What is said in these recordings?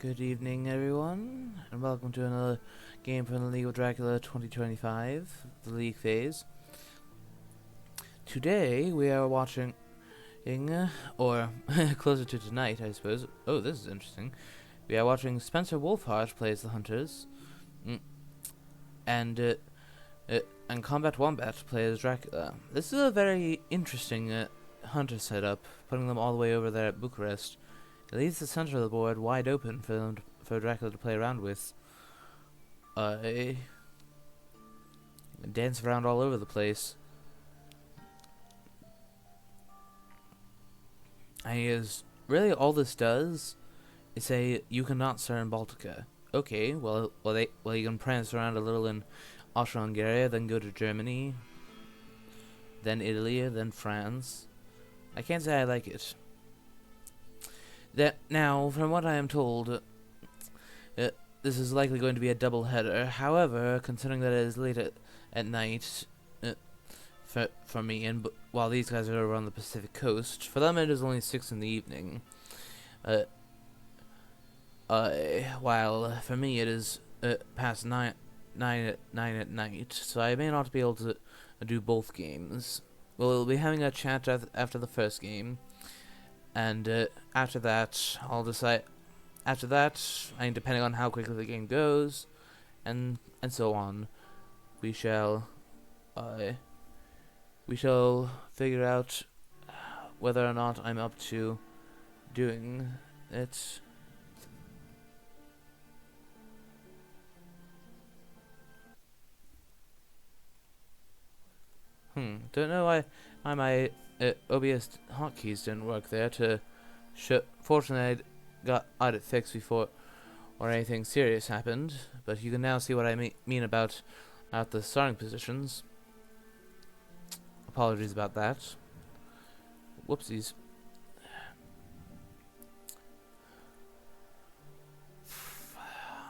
Good evening, everyone, and welcome to another game from the League of Dracula 2025, the League phase. Today, we are watching, or closer to tonight, I suppose. Oh, this is interesting. We are watching Spencer Wolfhard plays the Hunters, and COMBATWOMBAT plays Dracula. This is a very interesting Hunter setup, putting them all the way over there at Bucharest. It leaves the center of the board wide open for Dracula to play around with. Dance around all over the place. And is really all this does is say you cannot stir in Baltica. Okay, well you can prance around a little in Austria-Hungary, then go to Germany, then Italy, then France. I can't say I like it. Now, from what I am told, this is likely going to be a double header. However, considering that it is late at night for me, and while these guys are over on the Pacific Coast, for them it is only 6 in the evening. While for me it is past 9 at night, so I may not be able to do both games. We'll be having a chat after the first game. And after that, I'll decide. After that, depending on how quickly the game goes, and so on, we shall figure out whether or not I'm up to doing it. Don't know why my OBS hotkeys didn't work there to fortunately I got it fixed before or anything serious happened, but you can now see what I mean about the starting positions. Apologies about that. Whoopsies.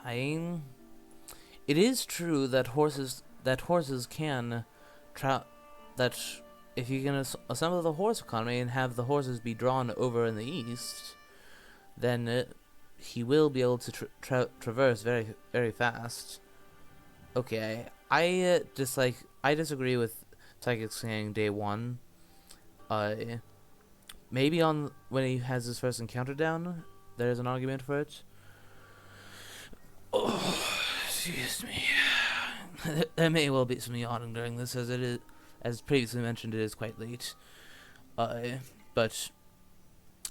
It is true that horses can that if you can assemble the horse economy and have the horses be drawn over in the east, then he will be able to traverse very, very fast. Okay, I disagree with Psychic saying day 1. Maybe when he has his first encounter down, there's an argument for it. Oh, excuse me. There may well be some yawning during this, as it is. As previously mentioned, it is quite late. But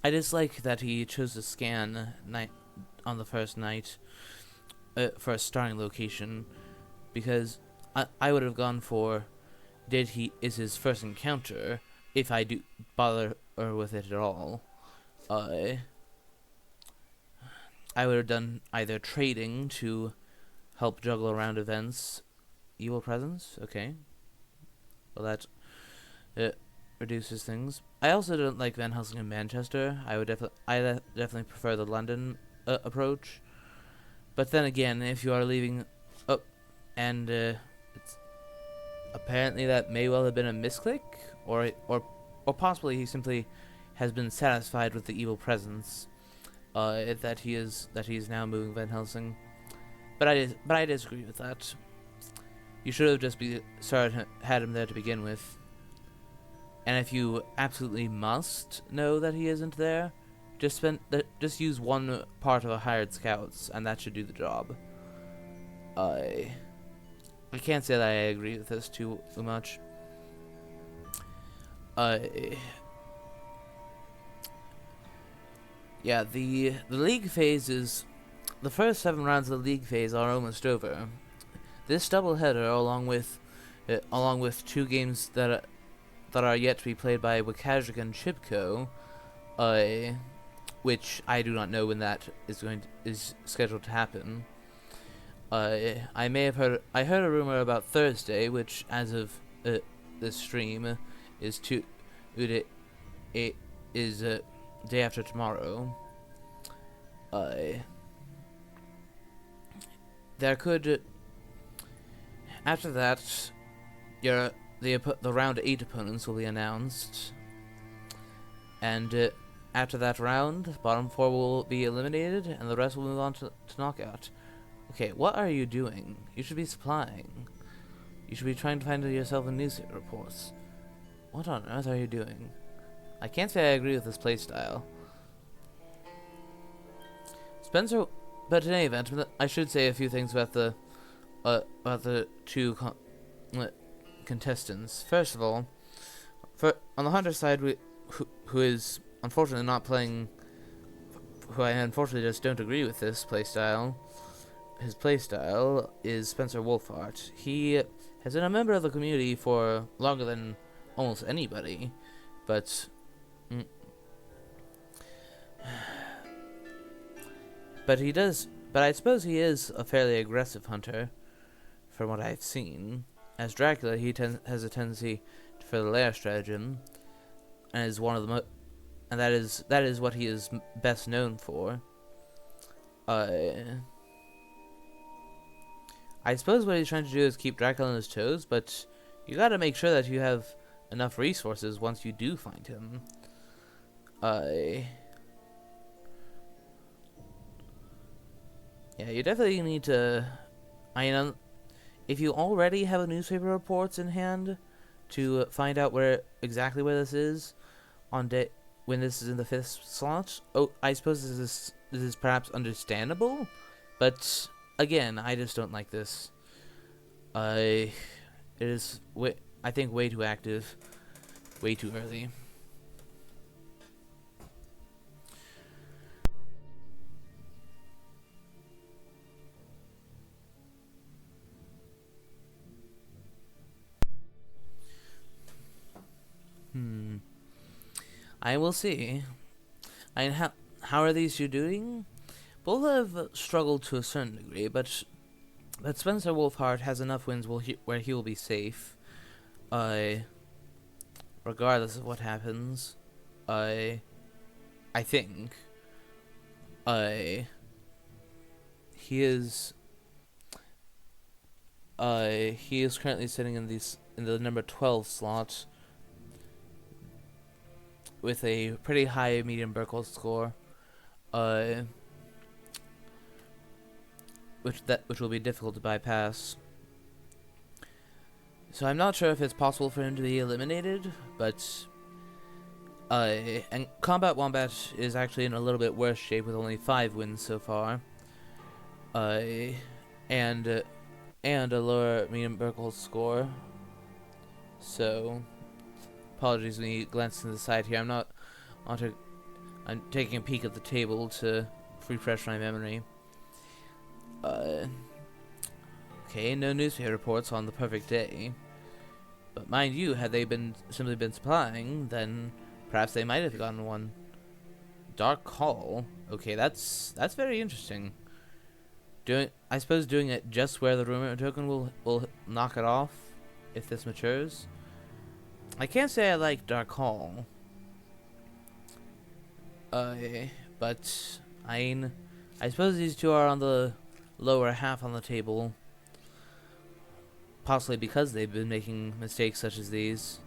I dislike that he chose to scan on the first night for a starting location, because I would have gone for is his first encounter if I do bother with it at all. I would have done either trading to help juggle around events. Evil presence? Okay. Well, that reduces things. I also don't like Van Helsing in Manchester. I definitely prefer the London approach. But then again, if you are leaving up, and it's apparently that may well have been a misclick, or possibly he simply has been satisfied with the evil presence that he is now moving Van Helsing. But I disagree with that. You should have just had him there to begin with. And if you absolutely must know that he isn't there, just use one part of a hired scouts, and that should do the job. I can't say that I agree with this too much. Yeah, the league phase is the first 7 rounds of the league phase are almost over. This doubleheader, along with 2 games that are yet to be played by Wakajic and Chipko, which I do not know when that is scheduled to happen. I heard a rumor about Thursday, which as of this stream is day after tomorrow. There could. After that, the round 8 opponents will be announced, and after that round, bottom 4 will be eliminated, and the rest will move on to knockout. Okay, what are you doing? You should be supplying. You should be trying to find yourself in newspaper reports. What on earth are you doing? I can't say I agree with this playstyle. Spencer, but in any event, I should say a few things about the two contestants. First of all, on the hunter side, who is unfortunately not playing, who I unfortunately just don't agree with this playstyle. His playstyle is Spencer Wolfhart. He has been a member of the community for longer than almost anybody, but he does. But I suppose he is a fairly aggressive hunter, from what I've seen. As Dracula, he has a tendency for the lair stratagem, and is one of the and that is what he is best known for. I suppose what he's trying to do is keep Dracula on his toes, but you gotta make sure that you have enough resources once you do find him. Yeah, you definitely need to. If you already have a newspaper reports in hand to find out exactly where this is on day when this is in the 5th slot, I suppose this is perhaps understandable, but again, I just don't like this. It is I think way too active, way too early. I will see. How are these two doing? Both have struggled to a certain degree, but Spencer Wolfhart has enough wins where he will be safe. Regardless of what happens, I think. He is currently sitting in the number 12 slot with a pretty high medium Burkle score, which will be difficult to bypass. So I'm not sure if it's possible for him to be eliminated, but and Combat Wombat is actually in a little bit worse shape with only 5 wins so far, and a lower medium Burkle score. So apologies me glancing to the side here. I'm taking a peek at the table to refresh my memory. Okay, no newspaper reports on the perfect day. But mind you, had they simply been supplying, then perhaps they might have gotten one. Dark Call. Okay, that's very interesting. I suppose doing it just where the rumor token will knock it off if this matures. I can't say I like Dark Call. But I suppose these two are on the lower half on the table, possibly because they've been making mistakes such as these.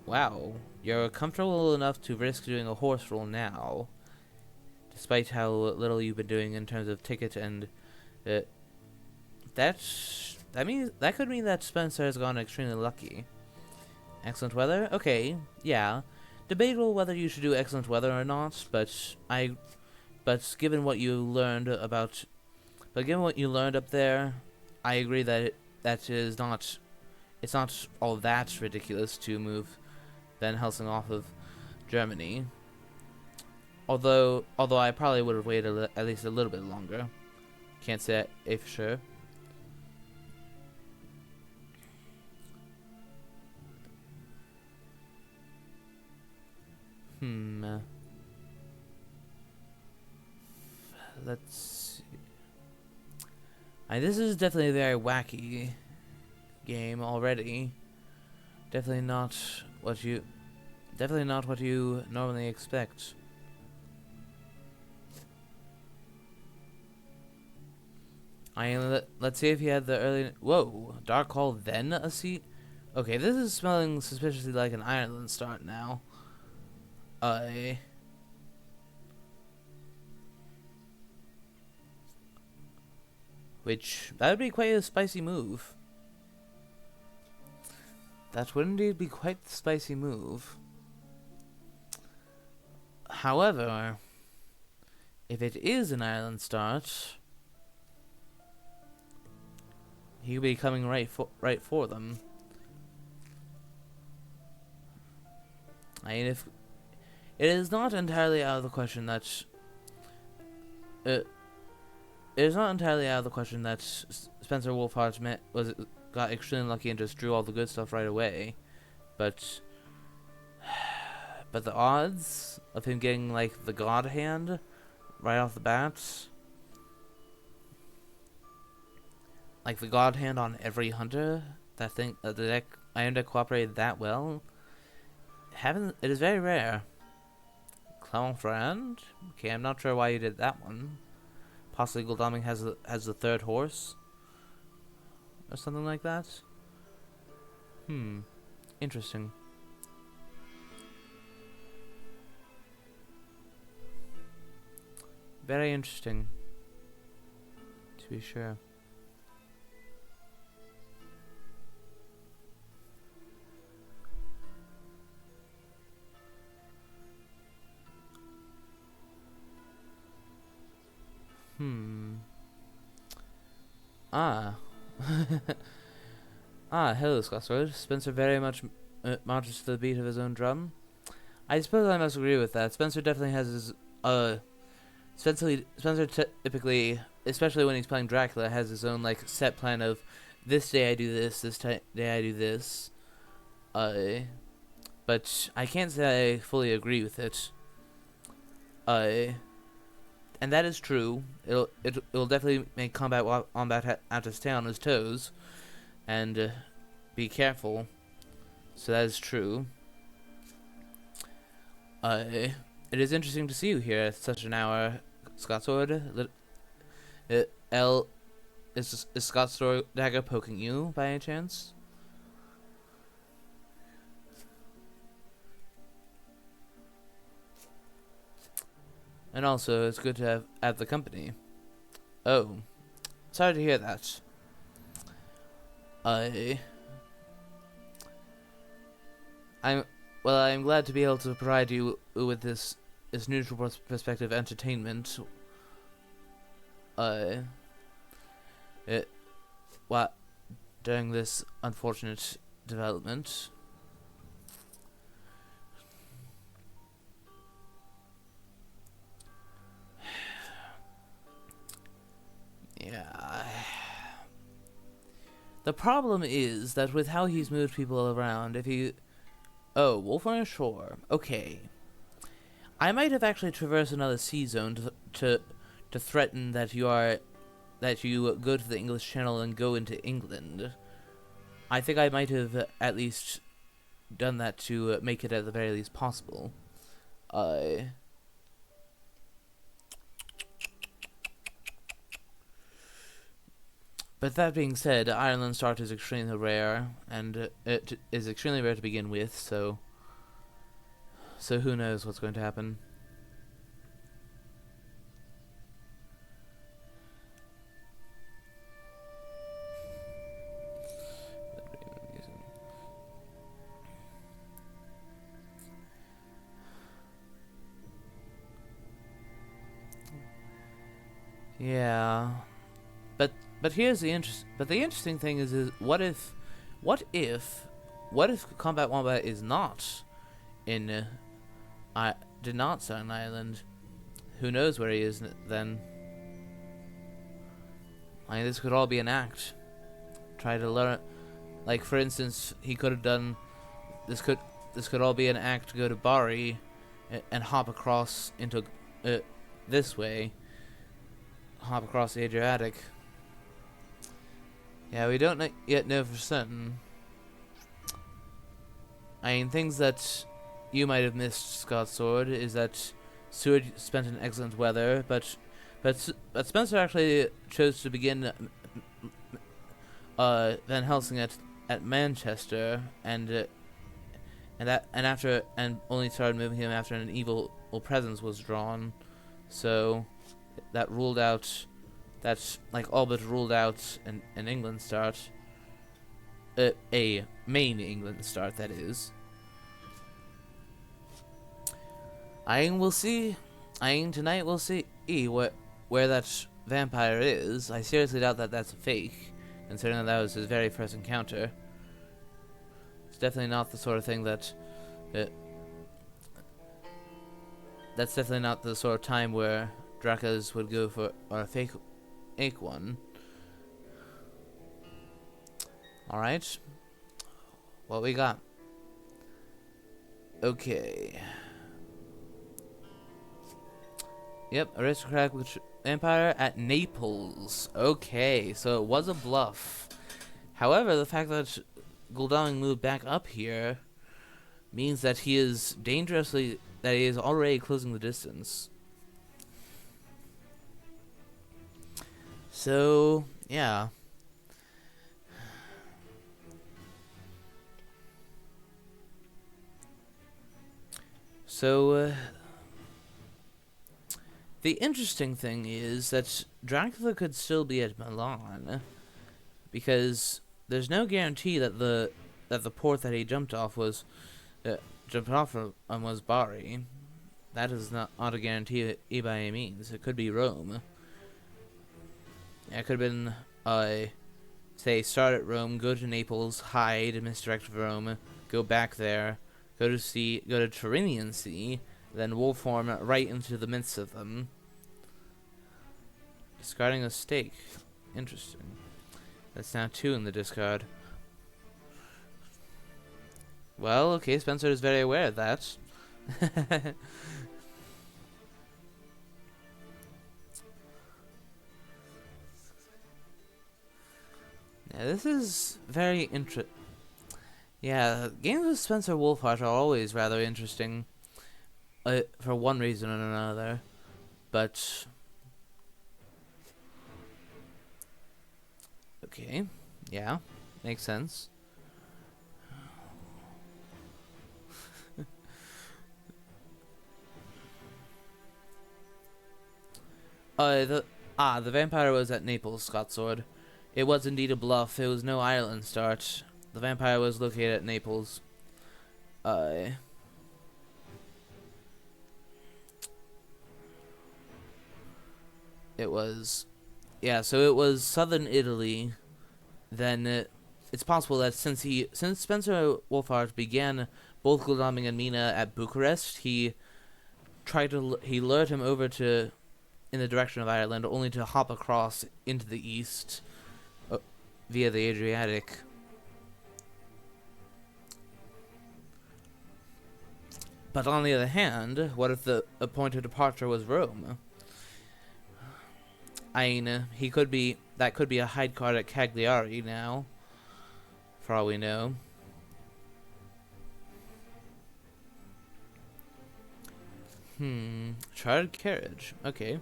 Wow, you're comfortable enough to risk doing a horse roll now, despite how little you've been doing in terms of ticket and that could mean that Spencer has gone extremely lucky. Excellent weather? Okay, yeah. Debatable whether you should do excellent weather or not, but given what you learned up there, I agree that it's not all that ridiculous to move Van Helsing off of Germany. Although I probably would have waited at least a little bit longer. Can't say for sure. Let's see. This is definitely a very wacky game already. Definitely not what you normally expect. Let's see if he had the early. Whoa, Dark Call then a seat. Okay, this is smelling suspiciously like an Ireland start now. which that would be quite a spicy move. That would indeed be quite the spicy move. However, if it is an Ireland start, he'll be coming right for them. I mean, if it is not entirely out of the question that it is not entirely out of the question that Spencer Wolfhard got extremely lucky and just drew all the good stuff right away, but the odds of him getting like the God Hand right off the bat, like the God Hand on every hunter, the Iron Deck cooperated that well. It is very rare. Clown Friend? Okay, I'm not sure why you did that one. Possibly Goldaming has the third horse? Or something like that? Interesting. Very interesting. To be sure. Hello, Scotsword. Spencer very much marches to the beat of his own drum. I suppose I must agree with that. Spencer definitely has his, Spencer typically, especially when he's playing Dracula, has his own, like, set plan of, this day I do this, this day I do this. But I can't say I fully agree with it. And that is true. It'll definitely make Combat out of stay on his toes, and be careful. So that is true. It is interesting to see you here at such an hour, Scotsword. Is Scotsword dagger poking you by any chance? And also, it's good to have the company. Oh, sorry to hear that. I'm glad to be able to provide you with this neutral perspective entertainment. During this unfortunate development. Yeah. The problem is that with how he's moved people around, if he... Oh, Wolf on a Shore. Okay. I might have actually traversed another sea zone to threaten that you go to the English Channel and go into England. I think I might have at least done that to make it at the very least possible. But that being said, Ireland start is extremely rare, and it is extremely rare to begin with, so who knows what's going to happen. Yeah. But here's the interesting thing is what if Combat Wombat is not in did not start in Ireland? Who knows where he is then? I mean, this could all be an act. Try to learn, like for instance, he could have done this could all be an act to go to Bari and hop across into this way. Hop across the Adriatic. Yeah, we don't yet know for certain. I mean, things that you might have missed, Scott Sword, is that Seward spent an excellent weather, but Spencer actually chose to begin Van Helsing at Manchester, and only started moving him after an evil presence was drawn. So that ruled out That's like all but ruled out an England start. A main England start, that is. Eyeing will see. Eyeing tonight we'll see where that vampire is. I seriously doubt that that's a fake, considering that was his very first encounter. It's definitely not the sort of thing that... that's definitely not the sort of time where Draculas would go for a fake one. Alright. What we got? Okay. Yep, aristocratic vampire at Naples. Okay, so it was a bluff. However, the fact that Gul'daming moved back up here means that he is already closing the distance. So, yeah. So, the interesting thing is that Dracula could still be at Milan, because there's no guarantee that the port that he jumped off was was Bari. That is not a guarantee by any means. It could be Rome. It could have been say start at Rome, go to Naples, hide, misdirect Rome, go back there, go to Tyrrhenian Sea, then wolf form right into the midst of them. Discarding a stake. Interesting. That's now 2 in the discard. Well, okay, Spencer is very aware of that. Yeah, this is very interesting. Yeah, games with Spencer Wolfhard are always rather interesting, for one reason or another. But okay, yeah, makes sense. The vampire was at Naples, Scotsword. It was indeed a bluff. It was no Ireland start. The vampire was located at Naples. It was... Yeah, so it was southern Italy. Then it's possible that since Spencer Wolfhard began both Gul'daming and Mina at Bucharest, he lured him over to in the direction of Ireland, only to hop across into the east via the Adriatic. But on the other hand, what if the point of departure was Rome? I mean, that could be a hide card at Cagliari now, for all we know. Chartered carriage. Okay.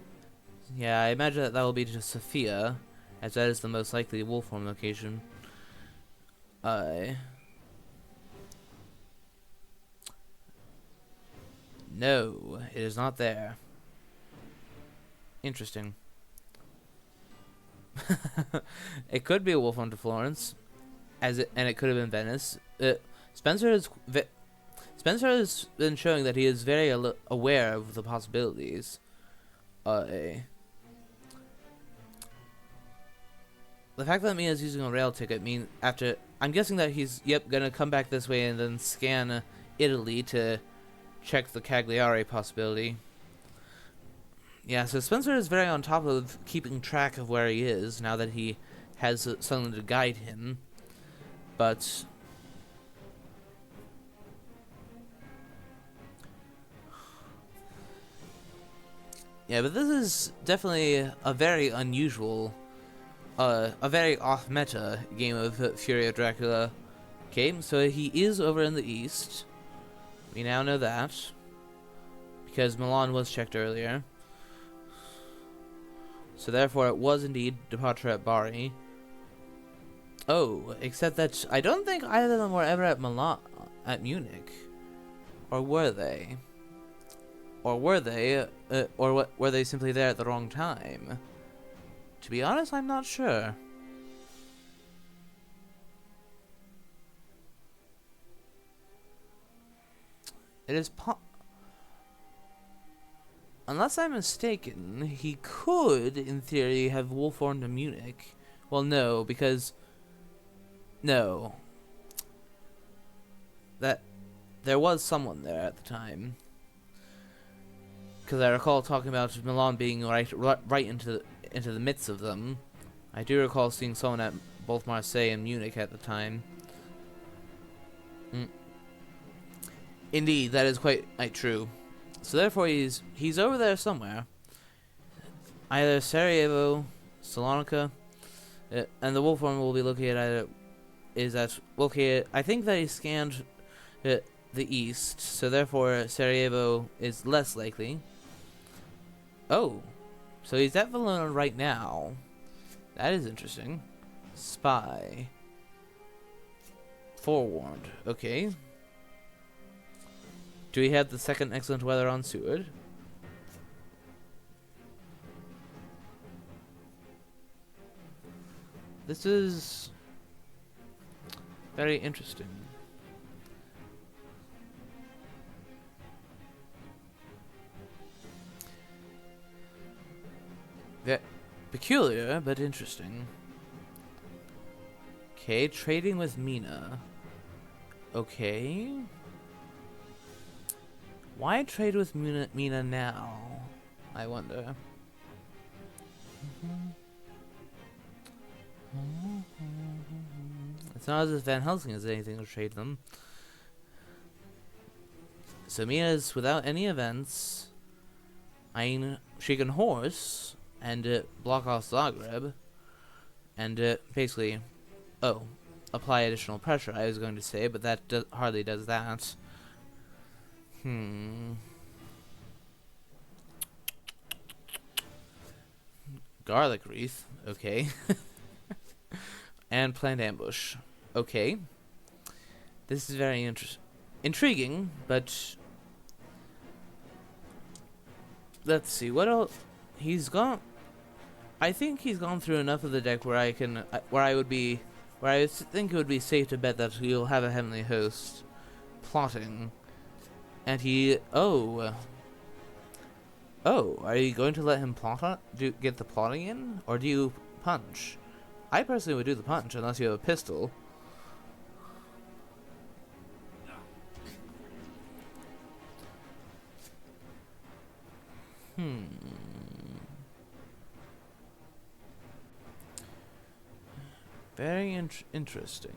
Yeah, I imagine that will be to Sofia, as that is the most likely wolf form location. No, it is not there. Interesting. It could be a wolf form to Florence, and it could have been Venice. Spencer has been showing that he is very aware of the possibilities. The fact that Mina is using a rail ticket means I'm guessing that he's gonna come back this way and then scan Italy to check the Cagliari possibility. Yeah, so Spencer is very on top of keeping track of where he is now that he has something to guide him. But yeah, but this is definitely a very unusual, a very off-meta game of Fury of Dracula. Okay, so he is over in the east. We now know that, because Milan was checked earlier. So therefore it was indeed departure at Bari. Oh, except that I don't think either of them were ever at Munich. Or were they? Or were they, or were they simply there at the wrong time? To be honest, I'm not sure. It is unless I'm mistaken, he could, in theory, have wolf-horned to Munich. Well, no, because... No. That... There was someone there at the time. Because I recall talking about Milan being right into the midst of them. I do recall seeing someone at both Marseille and Munich at the time. Indeed, that is quite true. So therefore, he's over there somewhere. Either Sarajevo, Salonika, and the wolfhorn will be located located. I think that he scanned the east, so therefore Sarajevo is less likely. Oh, so he's at Valona right now. That is interesting. Spy. Forewarned. Okay. Do we have the second excellent weather on Seward? This is very interesting. Peculiar, but interesting. Okay, trading with Mina. Okay. Why trade with Mina now? I wonder. It's not as if Van Helsing has anything to trade them. So Mina's without any events. She can horse and block off Zagreb, and basically, apply additional pressure. I was going to say, but that hardly does that. Garlic wreath, okay. And planned ambush, okay. This is very intriguing, but let's see what else he's gone. I think he's gone through enough of the deck where I think it would be safe to bet that he'll have a heavenly host plotting, and he are you going to let him get the plotting in, or do you punch? I personally would do the punch unless you have a pistol. Very interesting.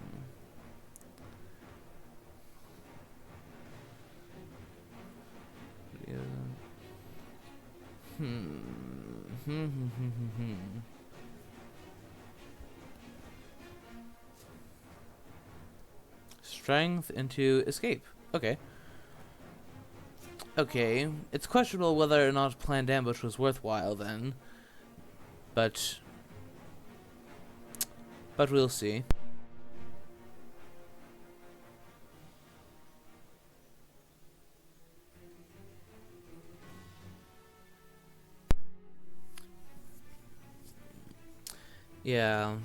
Strength into escape. Okay. Okay. It's questionable whether or not planned ambush was worthwhile then. But we'll see. Yeah.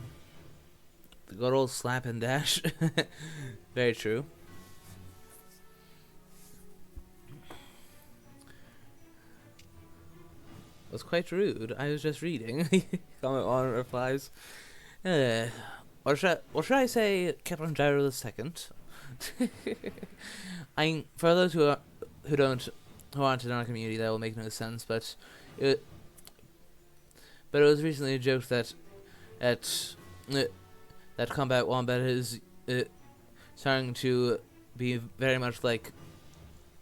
The good old slap and dash. Very true. Was quite rude. I was just reading. Comment on replies. Or should I say Captain Gyro the Second? For those who aren't in our community, that will make no sense. But it was recently a joke that Combat Wombat is starting to be very much like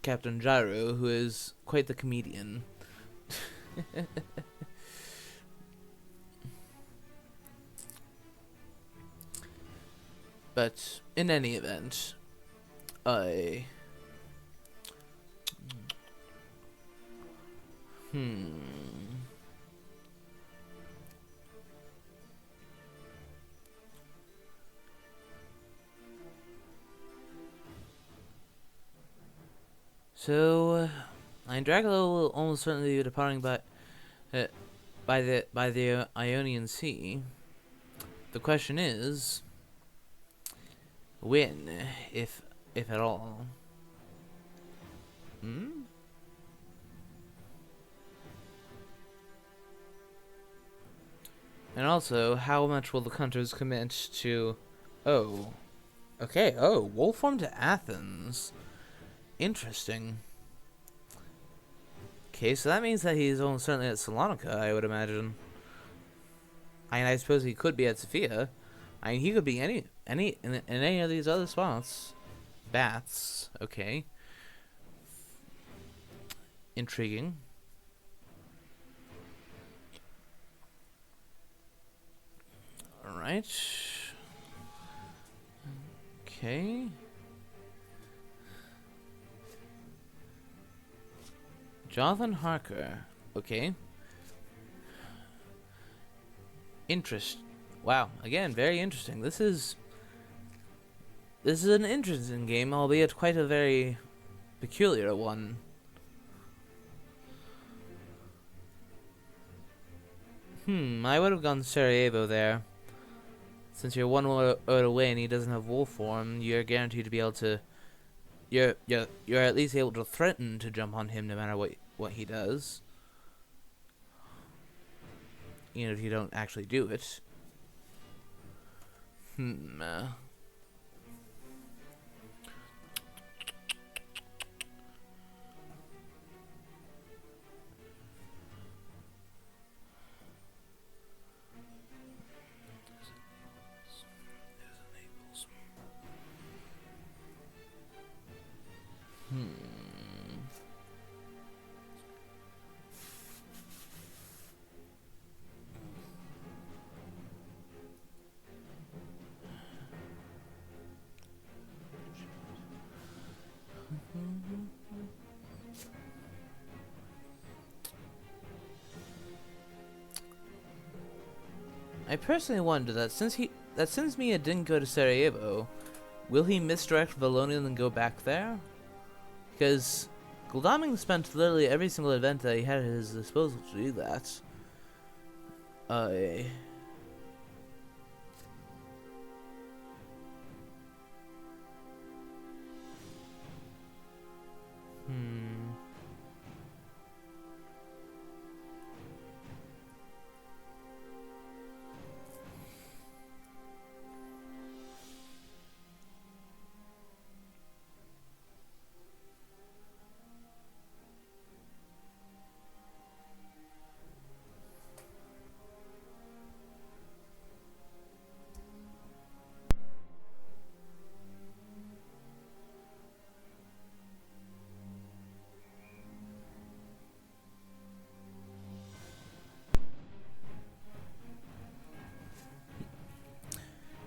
Captain Gyro, who is quite the comedian. But in any event, So, Dracula will almost certainly be departing by the Ionian Sea. The question is, when, if at all? Hmm? And also, how much will the hunters commit to... Oh. Okay, Wolfram to Athens. Interesting. Okay, so that means that he's almost certainly at Salonika, I would imagine. I suppose he could be at Sophia. I mean, he could be in any of these other spots. Bats, okay. Intriguing. Alright. Okay. Jonathan Harker. Okay. Wow. Again, very interesting. This is an interesting game, albeit quite a very peculiar one. I would have gone Sarajevo there. Since you're one word away and he doesn't have wolf form, you're guaranteed to be able to... You're at least able to threaten to jump on him no matter what he does. Even if you don't actually do it. I personally wonder that since Mia didn't go to Sarajevo, will he misdirect Valonian and go back there? Because Gul'daming spent literally every single event that he had at his disposal to do that.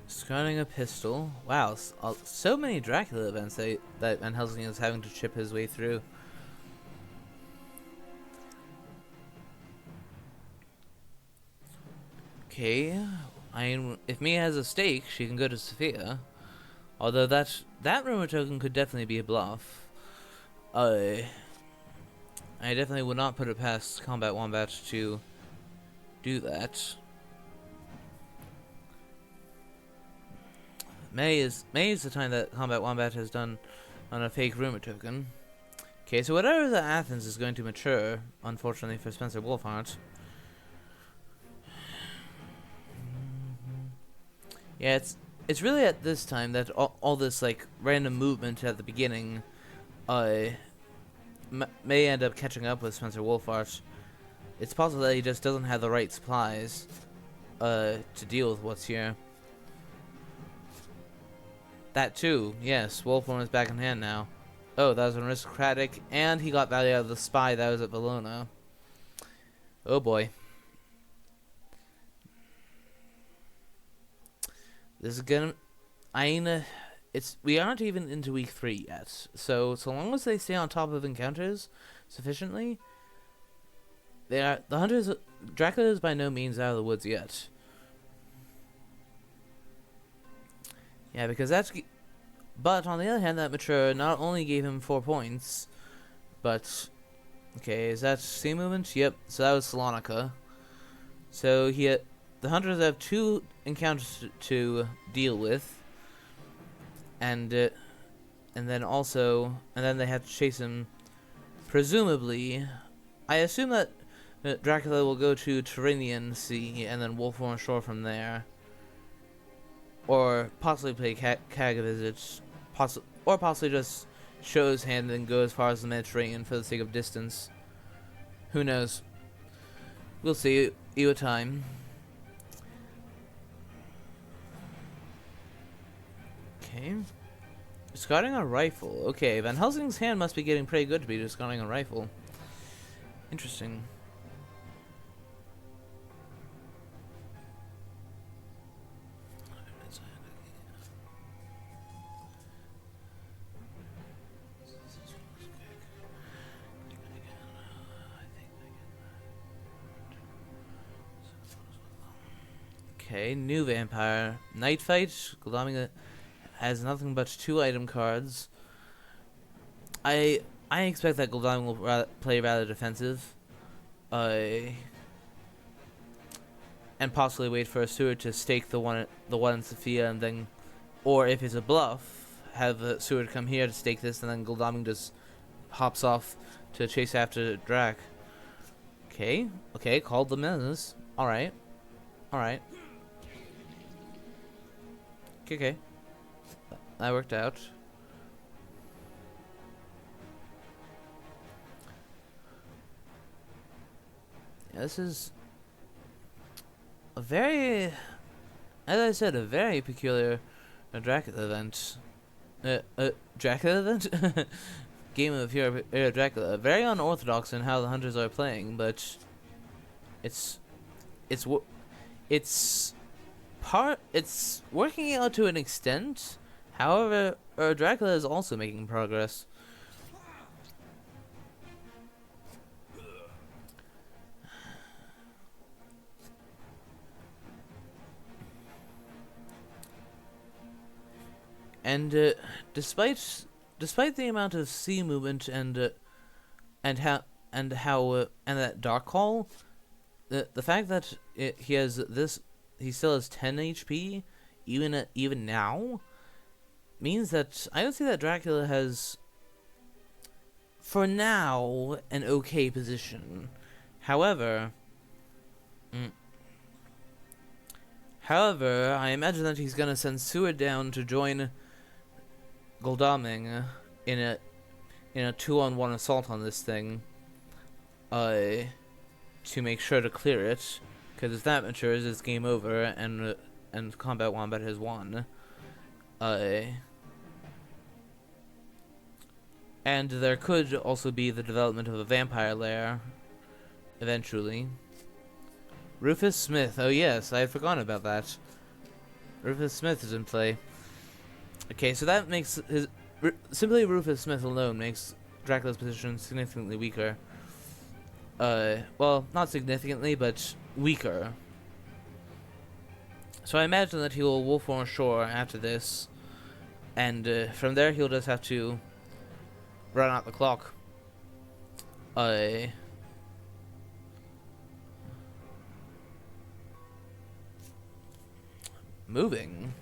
Scouting a pistol. Wow, so many Dracula events that Van Helsing is having to chip his way through. Okay, if Mia has a stake, she can go to Sophia. Although that rumor token could definitely be a bluff. I definitely would not put it past COMBATWOMBAT to do that. May is the time that COMBATWOMBAT has done on a fake rumor token. Okay, so whatever the Athens is going to mature, unfortunately for Spencer Wolfhart. Yeah, it's really at this time that all this like random movement at the beginning may end up catching up with Spencer Wolfhart. It's possible that he just doesn't have the right supplies to deal with what's here. That too, yes, Wolfram is back in hand now. Oh, that was an aristocratic, and he got value out of the spy that was at Valona. Oh boy. This is gonna... we aren't even into week 3 yet, so long as they stay on top of encounters sufficiently, the hunters... Dracula is by no means out of the woods yet. Yeah, because that's... But, on the other hand, that mature not only gave him 4 points, but... Okay, is that sea movement? Yep, so that was Salonika. So the hunters have 2 encounters to deal with, and then they have to chase him. Presumably, I assume that Dracula will go to Tyrrhenian Sea and then wolf on shore from there, or possibly play Cag visits, or possibly just show his hand and go as far as the Mediterranean for the sake of distance. Who knows? We'll see. You a time. Okay. Discarding a rifle. Okay, Van Helsing's hand must be getting pretty good to be discarding a rifle. Interesting. Okay, new vampire. Night Fight. Glaming has nothing but 2 item cards. I expect that Glaming will play rather defensive. And possibly wait for a Seward to stake the one in Sophia, and then, or if it's a bluff, have a Seward come here to stake this, and then Glaming just hops off to chase after Drac. Okay, called the menace. Alright. Okay. That worked out. Yeah, this is a very, as I said, a very peculiar Dracula event. Dracula event? Game of Hero Dracula. Very unorthodox in how the hunters are playing, but it's working out to an extent. However, Dracula is also making progress. And despite the amount of sea movement and that dark call, the fact that he still has 10 HP even now means that I would say that Dracula has, for now, an okay position. However, I imagine that he's gonna send Seward down to join Goldaming in a 2-on-1 assault on this thing, to make sure to clear it. Because if that matures, it's game over, and Combat Wombat has won. And there could also be the development of a vampire lair, eventually. Rufus Smith. Oh yes, I had forgotten about that. Rufus Smith is in play. Okay, so that makes simply Rufus Smith alone makes Dracula's position significantly weaker. Well, not significantly, but weaker. So I imagine that he will wolf on shore after this, and from there he'll just have to run out the clock. Moving.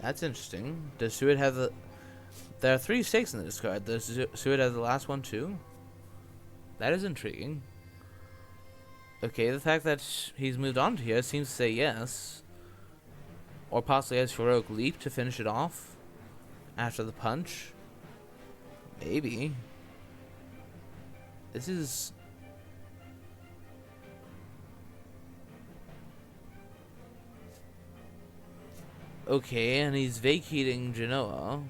That's interesting. Does Seward have the... There are 3 stakes in the discard. Does Seward have the last one too? That is intriguing. Okay, the fact that he's moved on to here seems to say yes. Or possibly has Heroic Leap to finish it off after the punch. Maybe. This is... Okay, and he's vacating Genoa.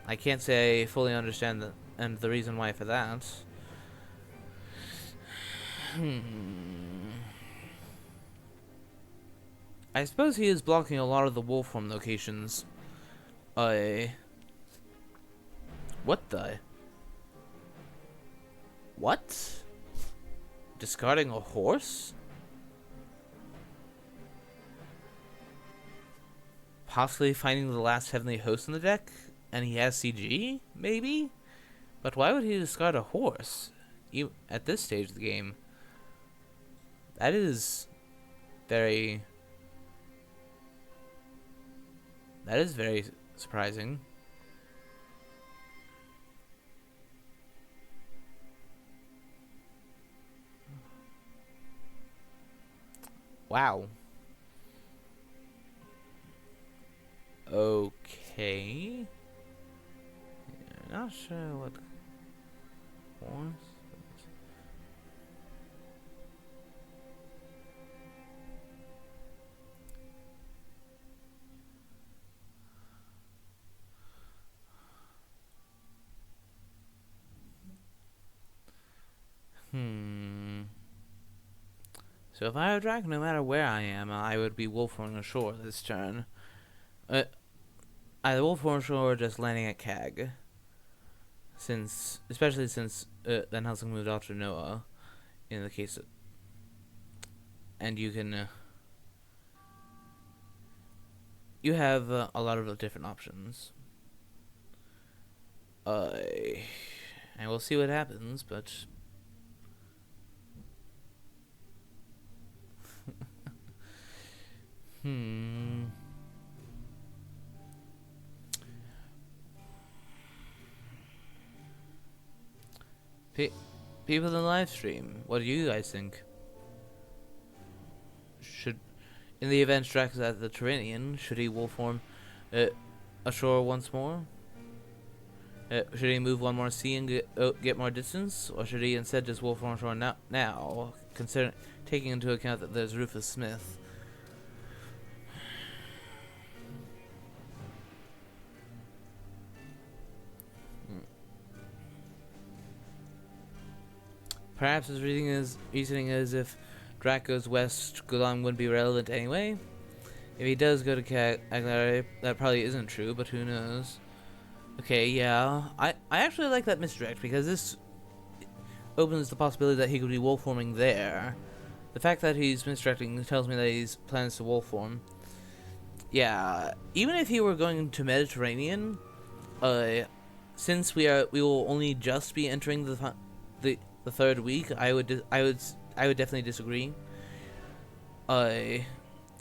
I can't say I fully understand the reason why for that. I suppose he is blocking a lot of the Wolfram locations. What the? What? Discarding a horse? Possibly finding the last Heavenly Host in the deck? And he has CG? Maybe? But why would he discard a horse? At this stage of the game? That is very... That is very surprising. Wow. Okay. Not sure what horse. So if I were Dracula, no matter where I am, I would be wolfing ashore this turn. Either wolfing ashore or just landing at Cag. Especially since Van Helsing moved off to Noah, in the case of, and you can, you have a lot of different options. And we'll see what happens, but people in the live stream, what do you guys think? Should, in the event Drax is at the Tyrrhenian, should he wolf form ashore once more? Should he move one more sea and get more distance, or should he instead just wolf form ashore now, considering taking into account that there's Rufus Smith? Perhaps his reasoning is if Drac goes west, Gulam wouldn't be relevant anyway. If he does go to Cagliari, that probably isn't true, but who knows. Okay, yeah. I actually like that misdirect, because this opens the possibility that he could be wolf forming there. The fact that he's misdirecting tells me that he plans to wolf form. Yeah, even if he were going to Mediterranean, since we will only just be entering the third week, I would definitely disagree. It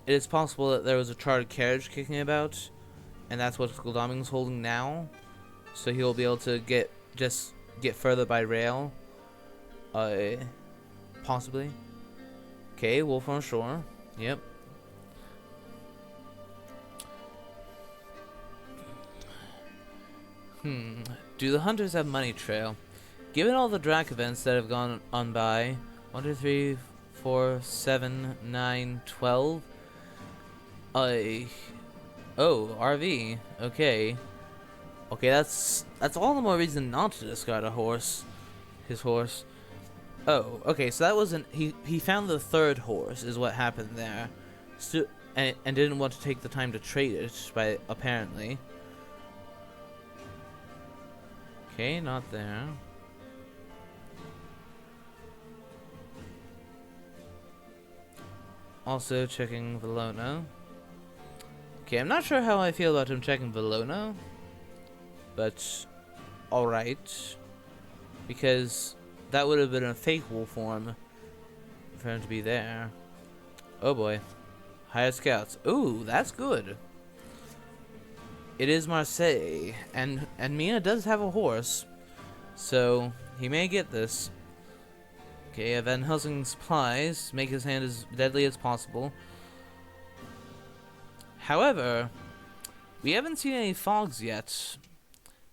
is possible that there was a chartered carriage kicking about, and that's what Skuldaming's holding now. So he'll be able to get further by rail. Possibly. Okay, wolf on shore. Yep. Do the hunters have money trail? Given all the Drac events that have gone on by, 1, 2, 3, 4, 7, 9, 12. Oh, RV. Okay. Okay, that's all the more reason not to discard a horse. His horse. Oh, okay, so that wasn't... He found the third horse, is what happened there. And didn't want to take the time to trade it, apparently. Okay, not there. Also checking Valona. Okay, I'm not sure how I feel about him checking Valona, but alright. Because that would have been a fake wolf form for him to be there. Oh boy. Hire scouts. Ooh, that's good. It is Marseille, and Mina does have a horse, so he may get this. Okay, Van Helsing's supplies make his hand as deadly as possible. However, we haven't seen any fogs yet.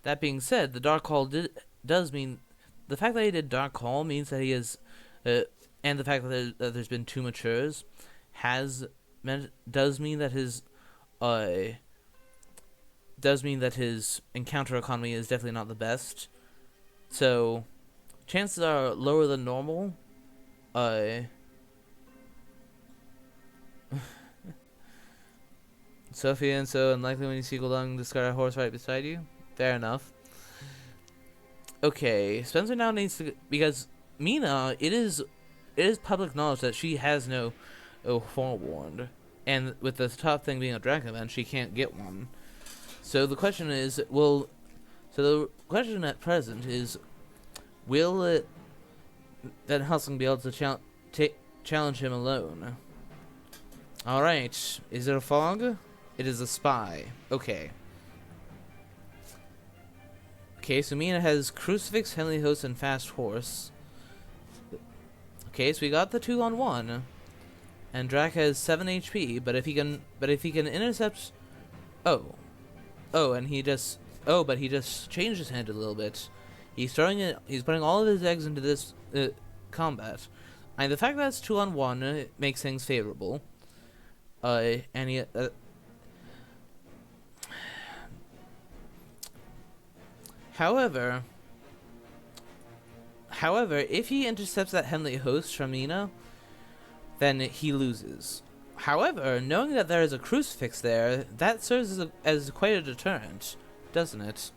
That being said, the Dark Hall does mean... The fact that he did Dark Hall means that he is... and the fact that there's been 2 matures does mean that his encounter economy is definitely not the best. So... chances are lower than normal. Sophia, and so unlikely when you see Goldung discard a horse right beside you. Fair enough. Okay, Spencer now needs to, because Mina, it is public knowledge that she has no forewarned, and with the top thing being a Dragon event, she can't get one. So the question is, so the question at present is, will Van Helsing be able to challenge him alone. Alright, is it a fog? It is a spy. Okay. Okay, so Mina has Crucifix, Heavenly Host, and Fast Horse. Okay, so we got the 2-on-1. And Drac has 7 HP, but if he can intercept... but he just changed his hand a little bit. He's putting all of his eggs into this combat. And the fact that it's 2-on-1 makes things favorable. However, if he intercepts that Heavenly Host from Mina, then he loses. However, knowing that there is a Crucifix there, that serves as quite a deterrent, doesn't it?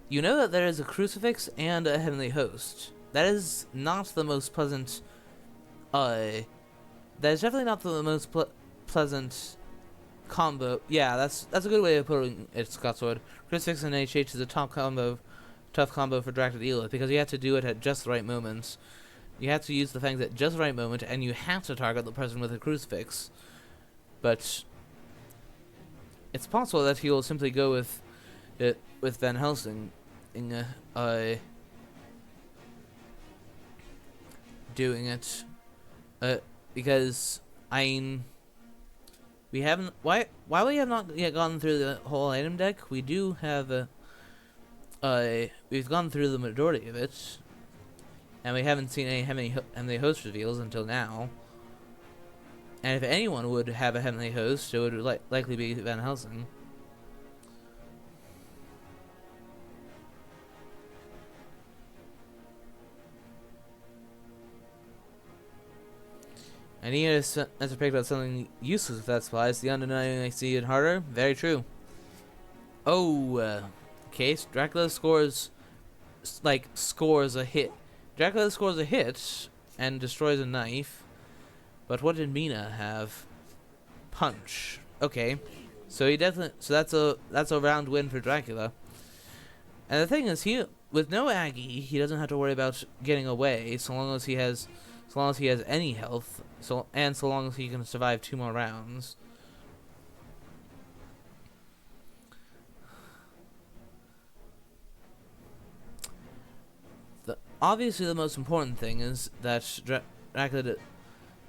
You know that there is a Crucifix and a Heavenly Host. That is not the most pleasant... that is definitely not the most pleasant combo. Yeah, that's a good way of putting it, Scotsword. Crucifix and HH is a tough combo for Drac to deal with, because you have to do it at just the right moments. You have to use the fangs at just the right moment, and you have to target the person with a Crucifix. But it's possible that he will simply go with Van Helsing in doing it, because we haven't. While we have not yet gone through the whole item deck, we do have we've gone through the majority of it. And we haven't seen any Heavenly Host reveals until now. And if anyone would have a Heavenly Host, it would likely be Van Helsing. I need to pick out something useless with that supply. It's the undeniably see it harder. Very true. Okay, Dracula scores a hit. Dracula scores a hit and destroys a knife. But what did Mina have? Punch. Okay. So that's a round win for Dracula. And the thing is, with no Aggie, he doesn't have to worry about getting away so long as he has any health, so long as he can survive 2 more rounds. Obviously, the most important thing is that Dracula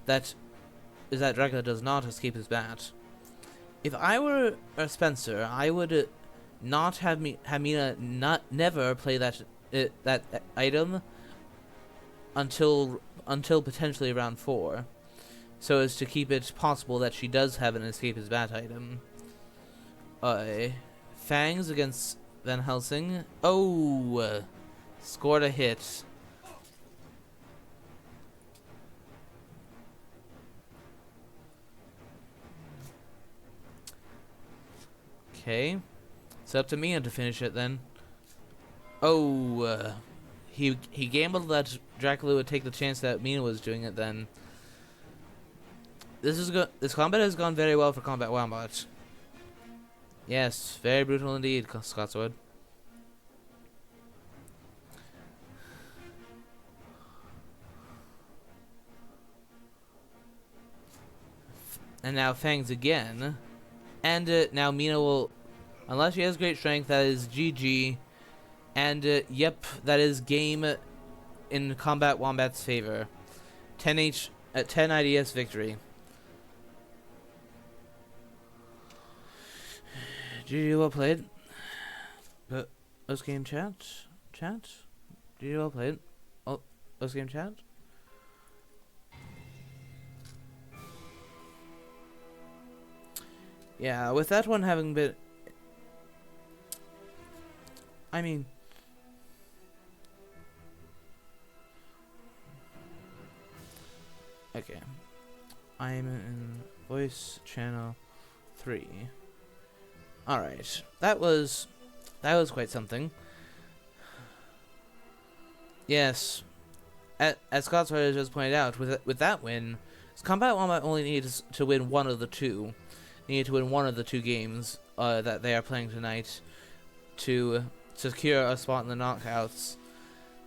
does not escape his bat. If I were a Spencer, I would not have Mina never play that item until potentially round 4, so as to keep it possible that she does have an escape his bat item. Fangs against Van Helsing. Scored a hit. Okay. It's up to Mina to finish it then. He gambled that Dracula would take the chance that Mina was doing it then. This combat has gone very well for COMBATWOMBAT. Yes, very brutal indeed, Scotswood. And now Fangs again. And now Mina will, unless she has great strength, that is GG. And yep, that is game in COMBATWOMBAT's favor. 10 IDS victory. GG, well played. Post game chat? GG, well played. Post game chat? Yeah, with that one having been... I mean... Okay. I'm in voice channel 3. Alright. That was quite something. Yes. As Scott's just pointed out, with that win, COMBATWOMBAT only needs to win one of the two. They need to win one of the 2 games that they are playing tonight to secure a spot in the knockouts.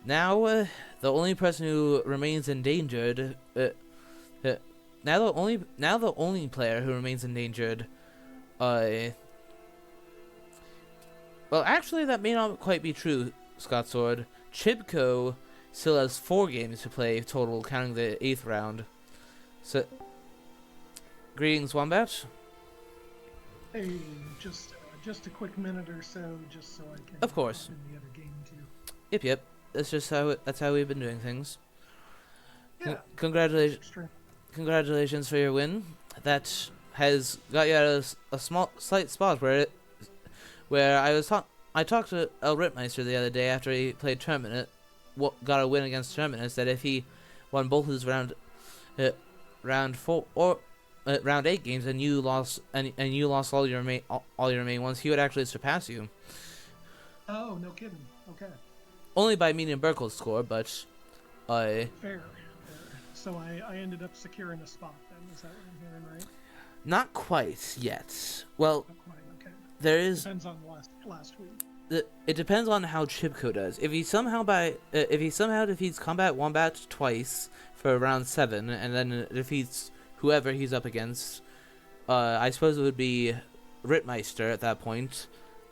Now, the only person who remains endangered. Now the only player who remains endangered. Well, actually, that may not quite be true, Scott Sword. Chibco still has 4 games to play total, counting the 8th round. So, greetings, Wombat. Hey, just a quick minute or so, just so I can. Of course. In the other game too. Yep. That's how we've been doing things. Yeah. Congratulations for your win. That has got you out of a slight spot where I talked to El Rittmeister the other day after he played Terminate, got a win against Terminate, that if he won both his round 4 or round 8 games and you lost all your main ones, he would actually surpass you. Oh, no kidding. Okay. Only by meeting Burkle's score, but Fair. So I ended up securing a spot then. Is that what I'm hearing, right? Not quite yet. Well, Not quite. Okay. there is. Depends on last week. It depends on how Chibco does. If he somehow defeats Combat Wombat twice for round 7 and then defeats whoever he's up against, I suppose it would be Rittmeister at that point,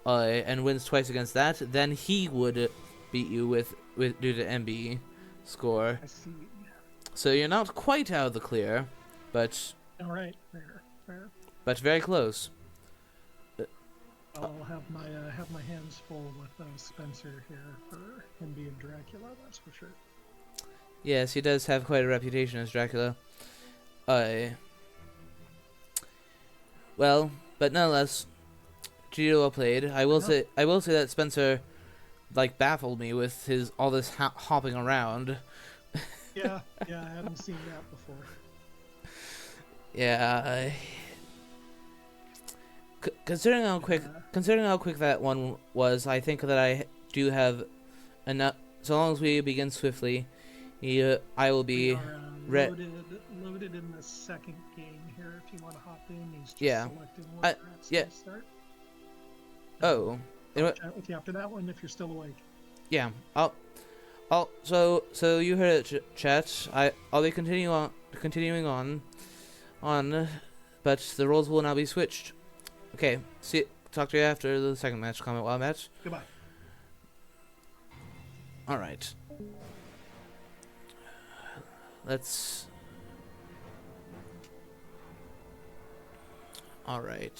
and wins twice against that, then he would beat you with due to MB score. I see. So you're not quite out of the clear, but All right. Fair. but very close. I'll have my hands full with Spencer here for him being Dracula. That's for sure. Yes, he does have quite a reputation as Dracula. Well, but nonetheless, GG well played. I will say that Spencer, baffled me with all this hopping around. Yeah, I haven't seen that before. Yeah. Considering how quick that one was, I think that I do have enough. So long as we begin swiftly, I will be loaded in the second game here. If you want to hop in, he's just selecting what start. Oh, Chat with you after that one if you're still awake. Yeah, so you heard it, chat. I'll be continuing on, but the roles will now be switched. Okay, talk to you after the second match, Combat Wombat. Goodbye. Alright. Alright.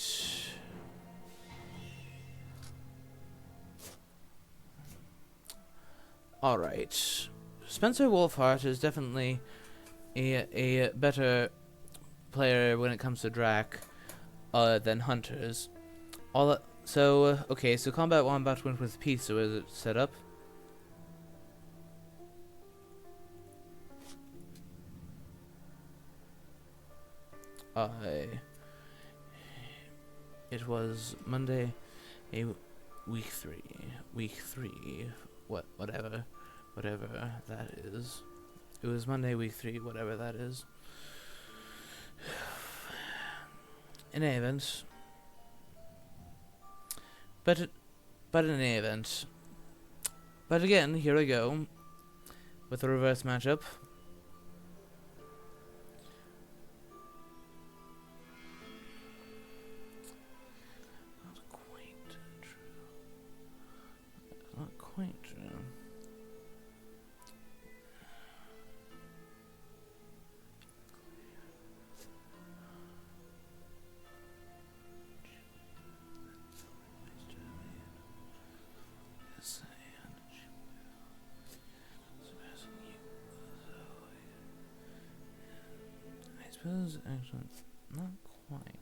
Alright. Spencer Wolfhart is definitely a better player when it comes to Drac than Hunters. So Combat Wombat went with Peace, so is it set up? It was Monday, week 3, whatever that is. It was Monday, week 3, whatever that is. In any event, but in any event, but again, here we go with the reverse matchup. Not quite true. I suppose actually not quite.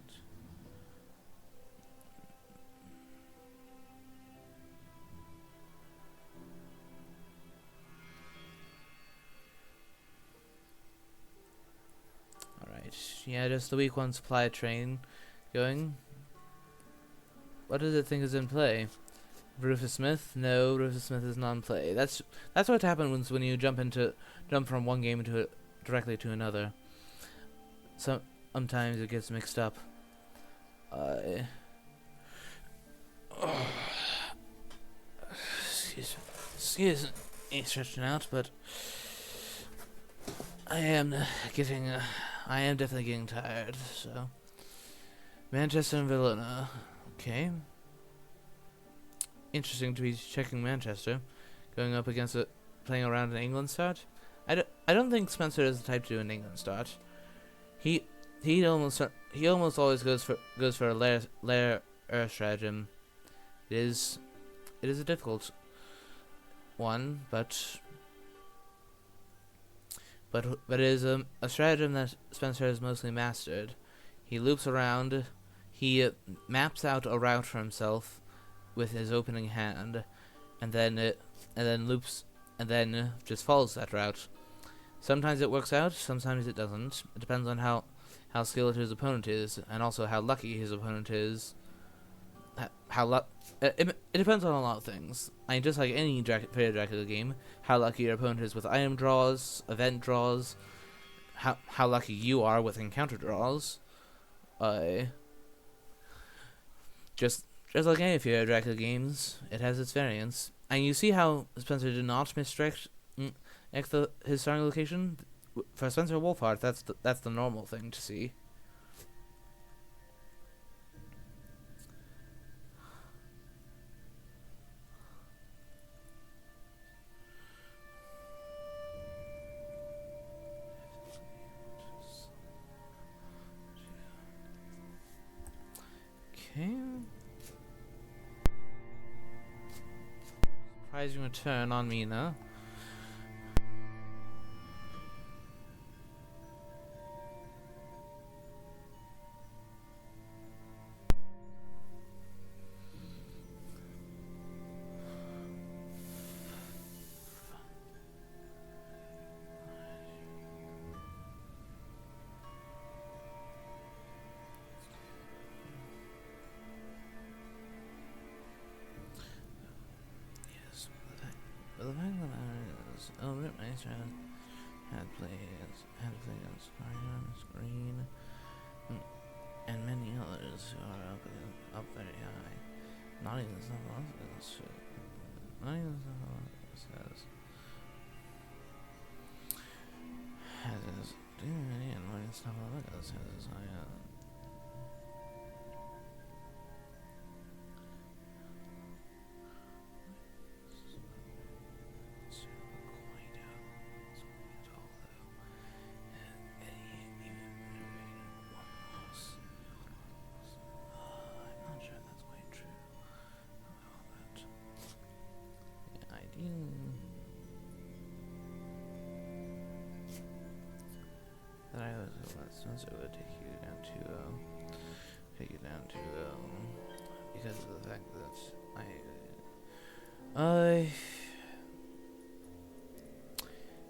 Yeah, just the week 1 supply train going. What does it think is in play? Rufus Smith? No, Rufus Smith is not in play. That's what happens when you jump from one game directly to another. Sometimes it gets mixed up. Excuse me. stretching out, but I am I am definitely getting tired. So Manchester and Verona. Okay. Interesting to be checking Manchester, going up against it, playing around an England start. I don't think Spencer is the type to do an England start. He almost always goes for a lair stratagem. It is a difficult one, but it is a stratagem that Spencer has mostly mastered. He loops around, he maps out a route for himself with his opening hand, and then loops, and then just follows that route. Sometimes it works out, sometimes it doesn't. It depends on how skilled his opponent is, and also how lucky his opponent is. It depends on a lot of things. I mean, just like any Dracula game, how lucky your opponent is with item draws, event draws, how lucky you are with encounter draws. Just like any of Dracula games, it has its variants. And you see how Spencer did not misdirect his starting location? For Spencer Wolfhard, that's the normal thing to see. Okay. Surprising return on Mina. But the fact of the matter is, rip nice had to play on screen, and many others who are up very high. Not even someone else says. Has his doing and what stuff like us has that I was Spencer would take you down to because of the fact that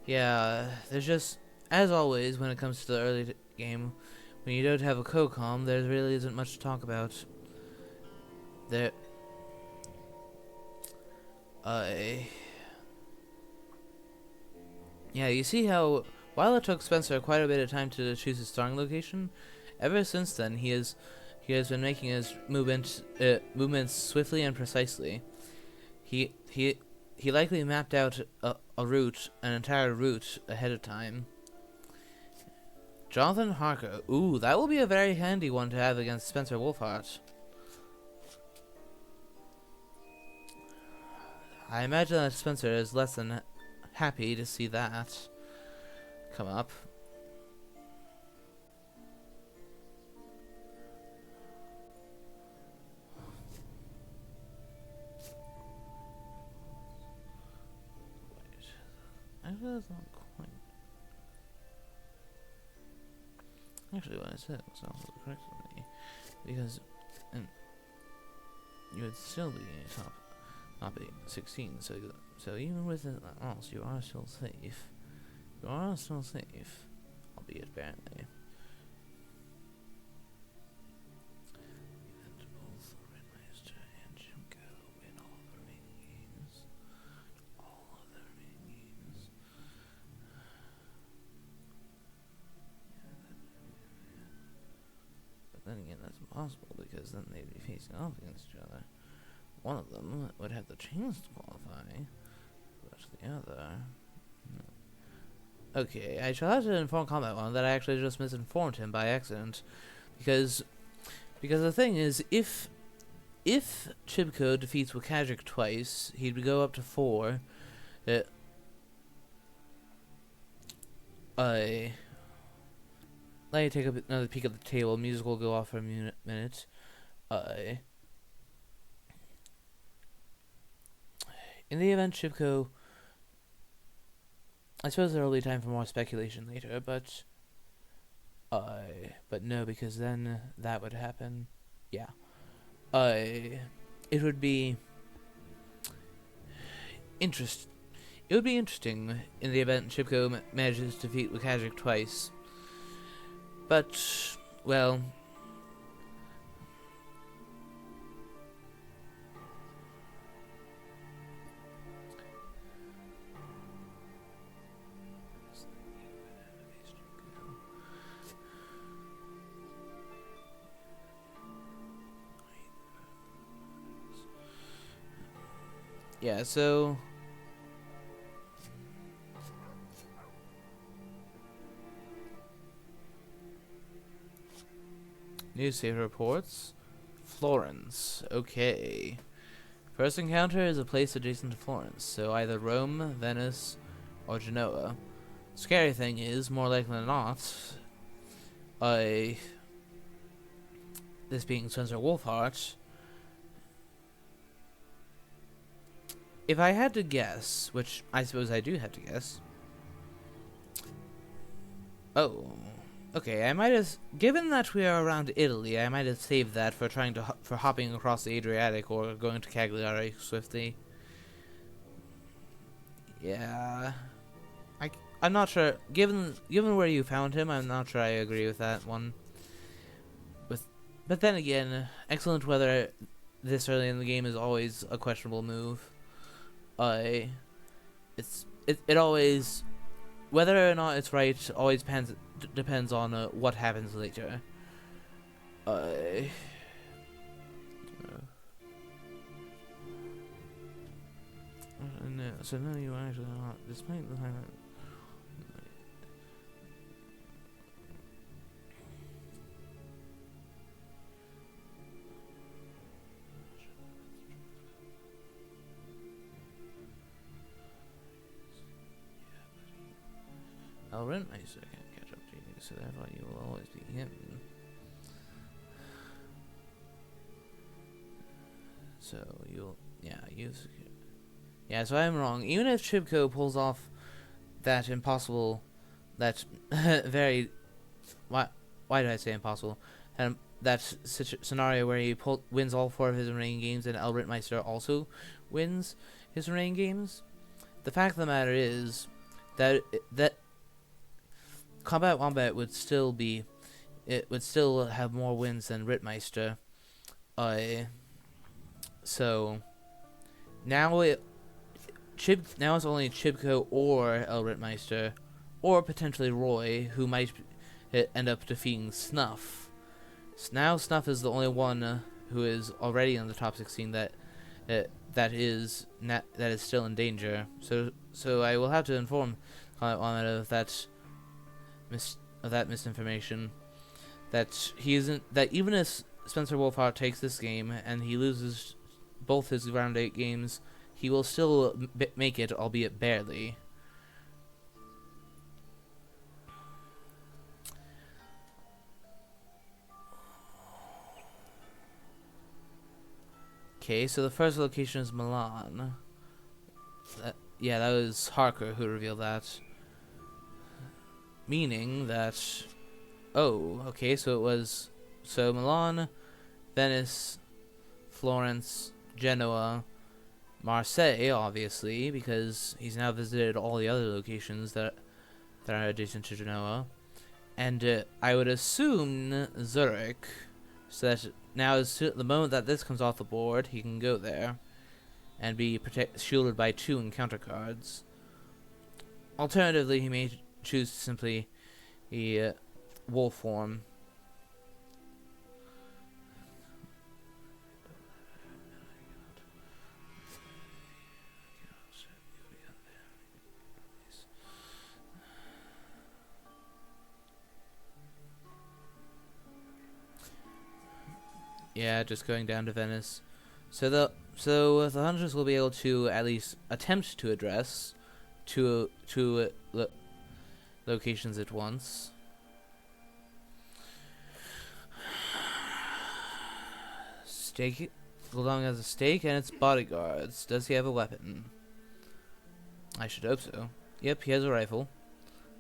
yeah, there's just, as always when it comes to the early game, when you don't have a co-com, there really isn't much to talk about. There yeah, you see how while it took Spencer quite a bit of time to choose his starting location, ever since then he has been making his movements swiftly and precisely. He likely mapped out a route, an entire route ahead of time. Jonathan Harker. Ooh, that will be a very handy one to have against Spencer Wolfhard. I imagine that Spencer is less than happy to see that come up. Wait, actually that's not quite. Actually, what I said was also correct to me, because you would still be top. Not be 16, so even with it loss, you are still safe. You are still safe, albeit barely. And both Redmeister and Jimko win all the remaining games. All of the remaining games. But then again, that's impossible because then they'd be facing off against each other. One of them would have the chance to qualify, but to the other. Okay, I shall have to inform Combat One that I actually just misinformed him by accident, because the thing is, if Chibko defeats Wakajic twice, he'd go up to 4. Let me take another peek at the table. Music will go off for a minute. In the event Chibko, I suppose there will be time for more speculation later, but no, because then that would happen. Yeah. It would be It would be interesting in the event Chibko manages to defeat Wakajic twice. But, well, yeah, so newspaper reports. Florence. Okay. First encounter is a place adjacent to Florence, so either Rome, Venice, or Genoa. Scary thing is, more likely than not, this being Spencer Wolfhart, if I had to guess, which I suppose I do have to guess. Oh, okay. I might have, given that we are around Italy, I might have saved that for for hopping across the Adriatic or going to Cagliari swiftly. Yeah, I'm not sure. Given where you found him, I'm not sure I agree with that one. But then again, excellent weather this early in the game is always a questionable move. It always, whether or not it's right always depends on what happens later. No. So no, you actually not. Despite the fact that. Rentmeister can't catch up to you, so therefore you will always be him. So you'll, so I'm wrong. Even if Chibko pulls off that impossible, that very, why did I say impossible? That scenario where he wins all 4 of his remaining games and Rentmeister also wins his remaining games. The fact of the matter is that Combat Wombat would still have more wins than Rittmeister. So now it's only Chibko or El Rittmeister, or potentially Roy, who might end up defeating Snuff. So now Snuff is the only one who is already in the top 16 that is still in danger. So I will have to inform Combat Wombat of that misinformation, that even if Spencer Wolfhart takes this game and he loses both his round 8 games, he will still make it, albeit barely. Okay, so the first location is Milan. That was Harker who revealed that. Meaning that, so Milan, Venice, Florence, Genoa, Marseille, obviously, because he's now visited all the other locations that are adjacent to Genoa, and I would assume Zurich, so that now the moment that this comes off the board, he can go there and be shielded by 2 encounter cards. Alternatively, he may choose simply the wolf form. Yeah, just going down to Venice. So the hunters will be able to at least attempt to address two locations at once. Stake. Gulong has a stake and its bodyguards. Does he have a weapon? I should hope so. Yep, he has a rifle.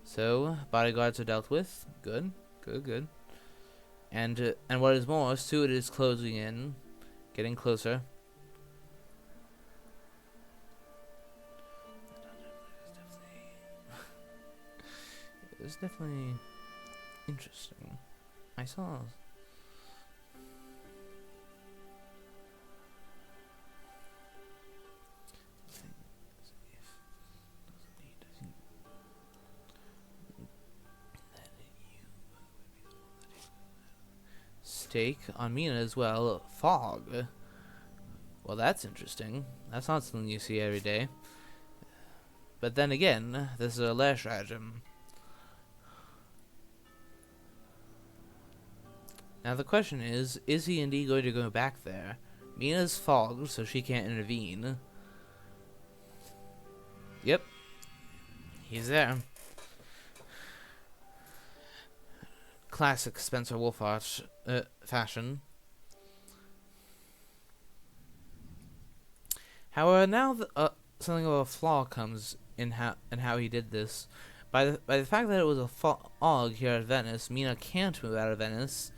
So bodyguards are dealt with. Good, good, good. And what is more, Stewart is closing in, getting closer. It was definitely interesting. I saw. Stake on Mina as well. Fog. Well, that's interesting. That's not something you see every day. But then again, this is a lair stratagem. Now the question is he indeed going to go back there? Mina's fogged, so she can't intervene. Yep. He's there. Classic Spencer Wolfhard fashion. However, now something of a flaw comes in how he did this. By the fact that it was a fog here at Venice, Mina can't move out of Venice,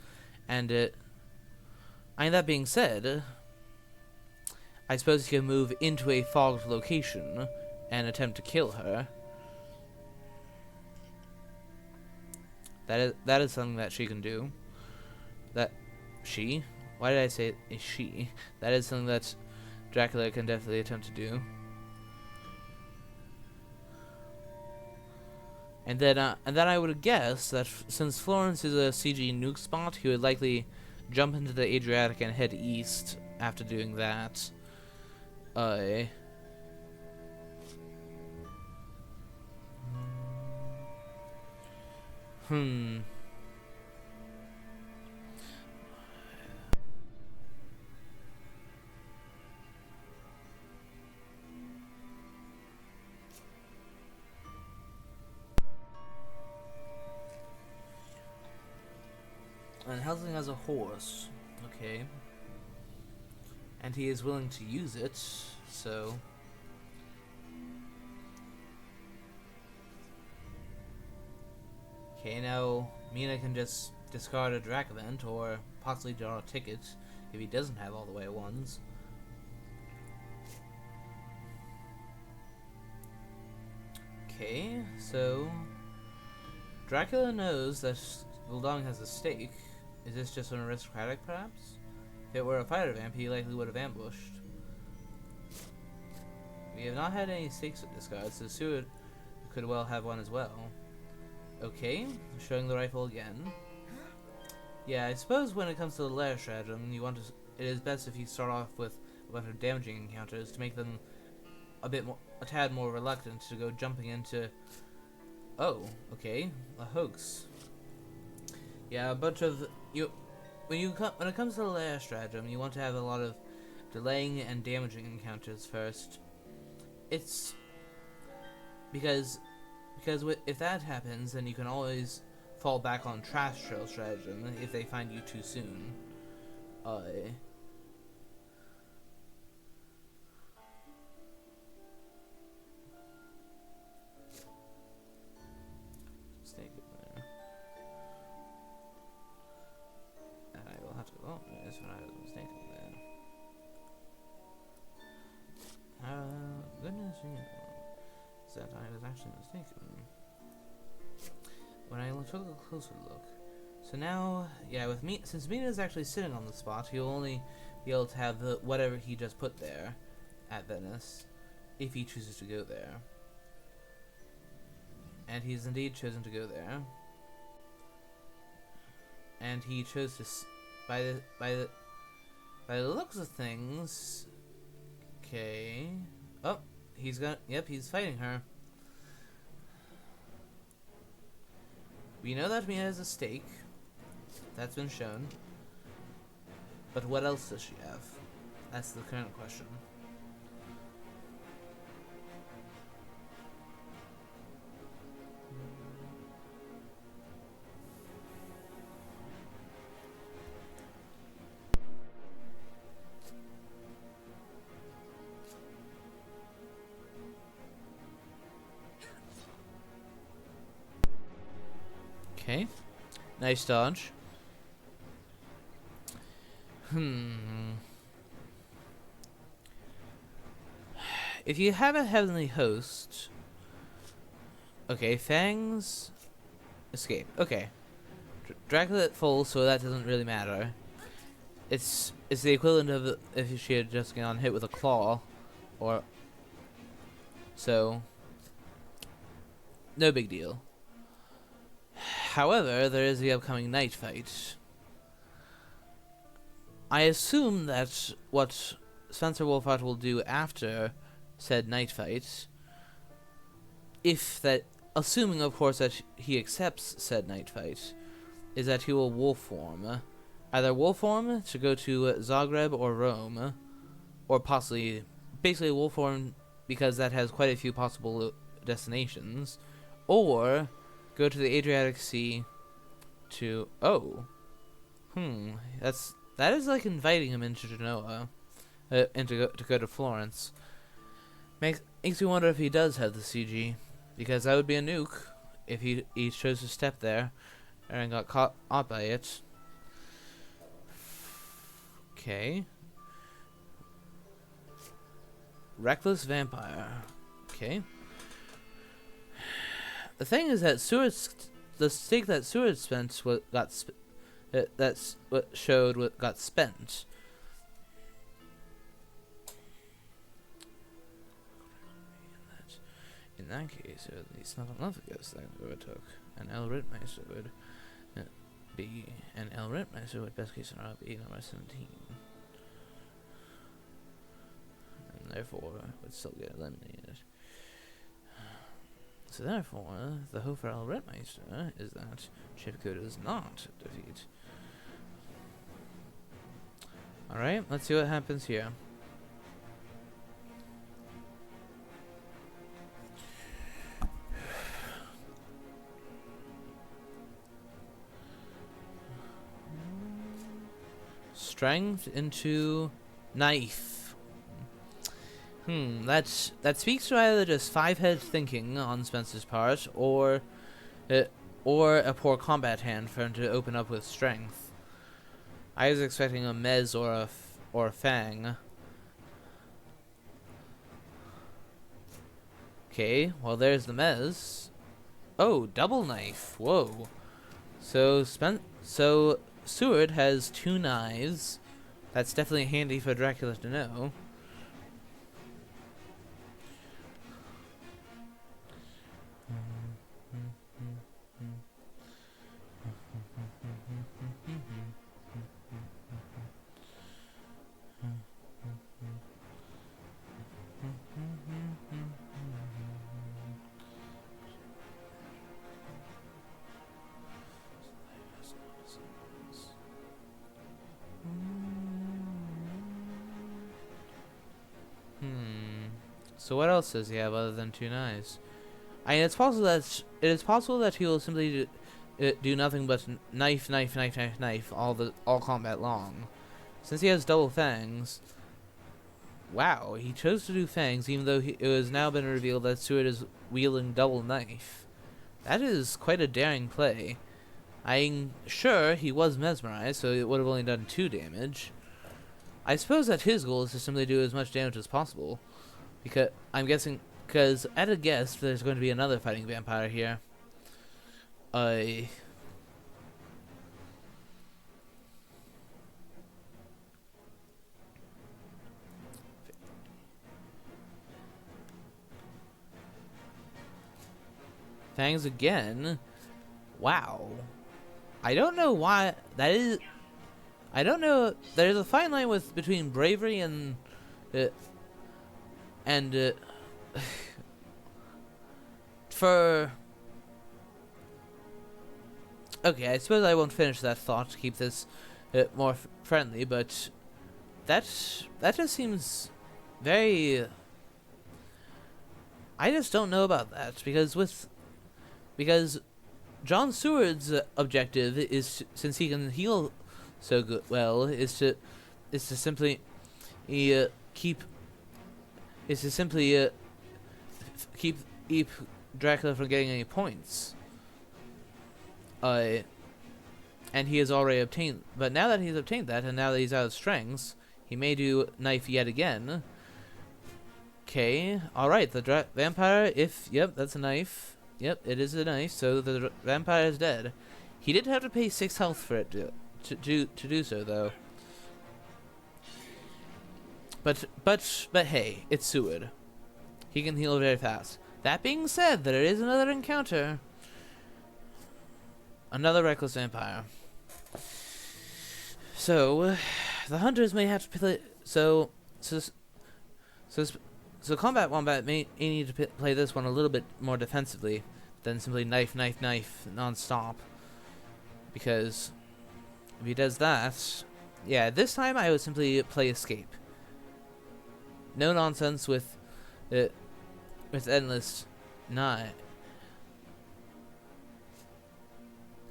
and that being said, I suppose he can move into a fogged location and attempt to kill her. That is something that she can do. Why did I say she? That is something that Dracula can definitely attempt to do. And then I would guess that since Florence is a CG nuke spot, he would likely jump into the Adriatic and head east after doing that. And Helsing has a horse, okay. And he is willing to use it, so... Okay, now Mina can just discard a Drac event, or possibly draw a ticket, if he doesn't have all the way ones. Okay, so... Dracula knows that Gulong has a stake. Is this just an aristocratic, perhaps? If it were a fighter vamp, he likely would have ambushed. We have not had any stakes at discard, so Seward could well have one as well. Okay, showing the rifle again. Yeah, I suppose when it comes to the lair stratagem, it is best if you start off with a bunch of damaging encounters to make them a tad more reluctant to go jumping into. Oh, okay, a hoax. Yeah, a bunch of when it comes to the lair stratagem, you want to have a lot of delaying and damaging encounters first. It's because if that happens, then you can always fall back on trash trail stratagem if they find you too soon. Stake it there. And I will have to. Oh, that's when I was mistaken there. Goodness me. That I was actually mistaken. When I took a closer look. So now, yeah, with me, since Mina is actually sitting on the spot, he'll only be able to have whatever he just put there at Venice, if he chooses to go there. And he's indeed chosen to go there. And he chose to, by the looks of things. Okay. Oh. He's fighting her. We know that Mina has a stake. That's been shown. But what else does she have? That's the current question. Okay. Nice dodge. If you have a heavenly host... Okay, Fangs... Escape. Okay. Dracula at full, so that doesn't really matter. It's the equivalent of if she had just gone hit with a claw. Or... So... No big deal. However, there is the upcoming night fight. I assume that what Spencer Wolfhard will do after said night fight, assuming of course that he accepts said night fight, is that he will wolf form. Either wolf form to go to Zagreb or Rome, or possibly, basically wolf form because that has quite a few possible destinations, or go to the Adriatic Sea to, that is like inviting him into Genoa, to go to Florence. Makes me wonder if he does have the CG, because that would be a nuke if he chose to step there and got caught by it. Okay. Reckless Vampire. Okay. The thing is that the stake that Seward spent got spent. In that case, at least not another ghost that we took. An El Rittmeister would be an El Rittmeister would best case scenario be number 17. And therefore would still get eliminated. So therefore, the hope for El Rittmeister is that Chipko does not defeat. Alright, let's see what happens here. Strength into knife. That speaks to either just five-head thinking on Spencer's part, or a poor combat hand for him to open up with strength. I was expecting a Mez or a Fang. Okay, well there's the Mez. Oh, double knife. Whoa. So Seward has 2 knives. That's definitely handy for Dracula to know. So what else does he have other than 2 knives? I mean, it is possible that he will simply do nothing but knife, all combat long. Since he has double fangs, wow, he chose to do fangs even though it has now been revealed that Seward is wielding double knife. That is quite a daring play. I'm sure he was mesmerized, so it would have only done 2 damage. I suppose that his goal is to simply do as much damage as possible. Because I'm guessing, because at a guess, there's going to be another fighting vampire here. Fangs again. Wow. I don't know why that is. I don't know. There's a fine line between bravery and for. Okay, I suppose I won't finish that thought to keep this more friendly, but that just seems very. I just don't know about that because John Seward's objective is since he can heal so well is to simply keep is to simply keep Dracula from getting any points. And he has already obtained. But now that he's obtained that, and now that he's out of strengths, he may do knife yet again. Okay, all right. The vampire. Yep, that's a knife. Yep, it is a knife. So the vampire is dead. He did have to pay 6 health for it to do so, though. But hey, it's Seward. He can heal very fast. That being said, there is another encounter. Another reckless vampire. So, the hunters may have to play. So Combat Wombat may need to play this one a little bit more defensively than simply knife non-stop. Because if he does that, yeah, this time I would simply play escape. No nonsense with endless knife.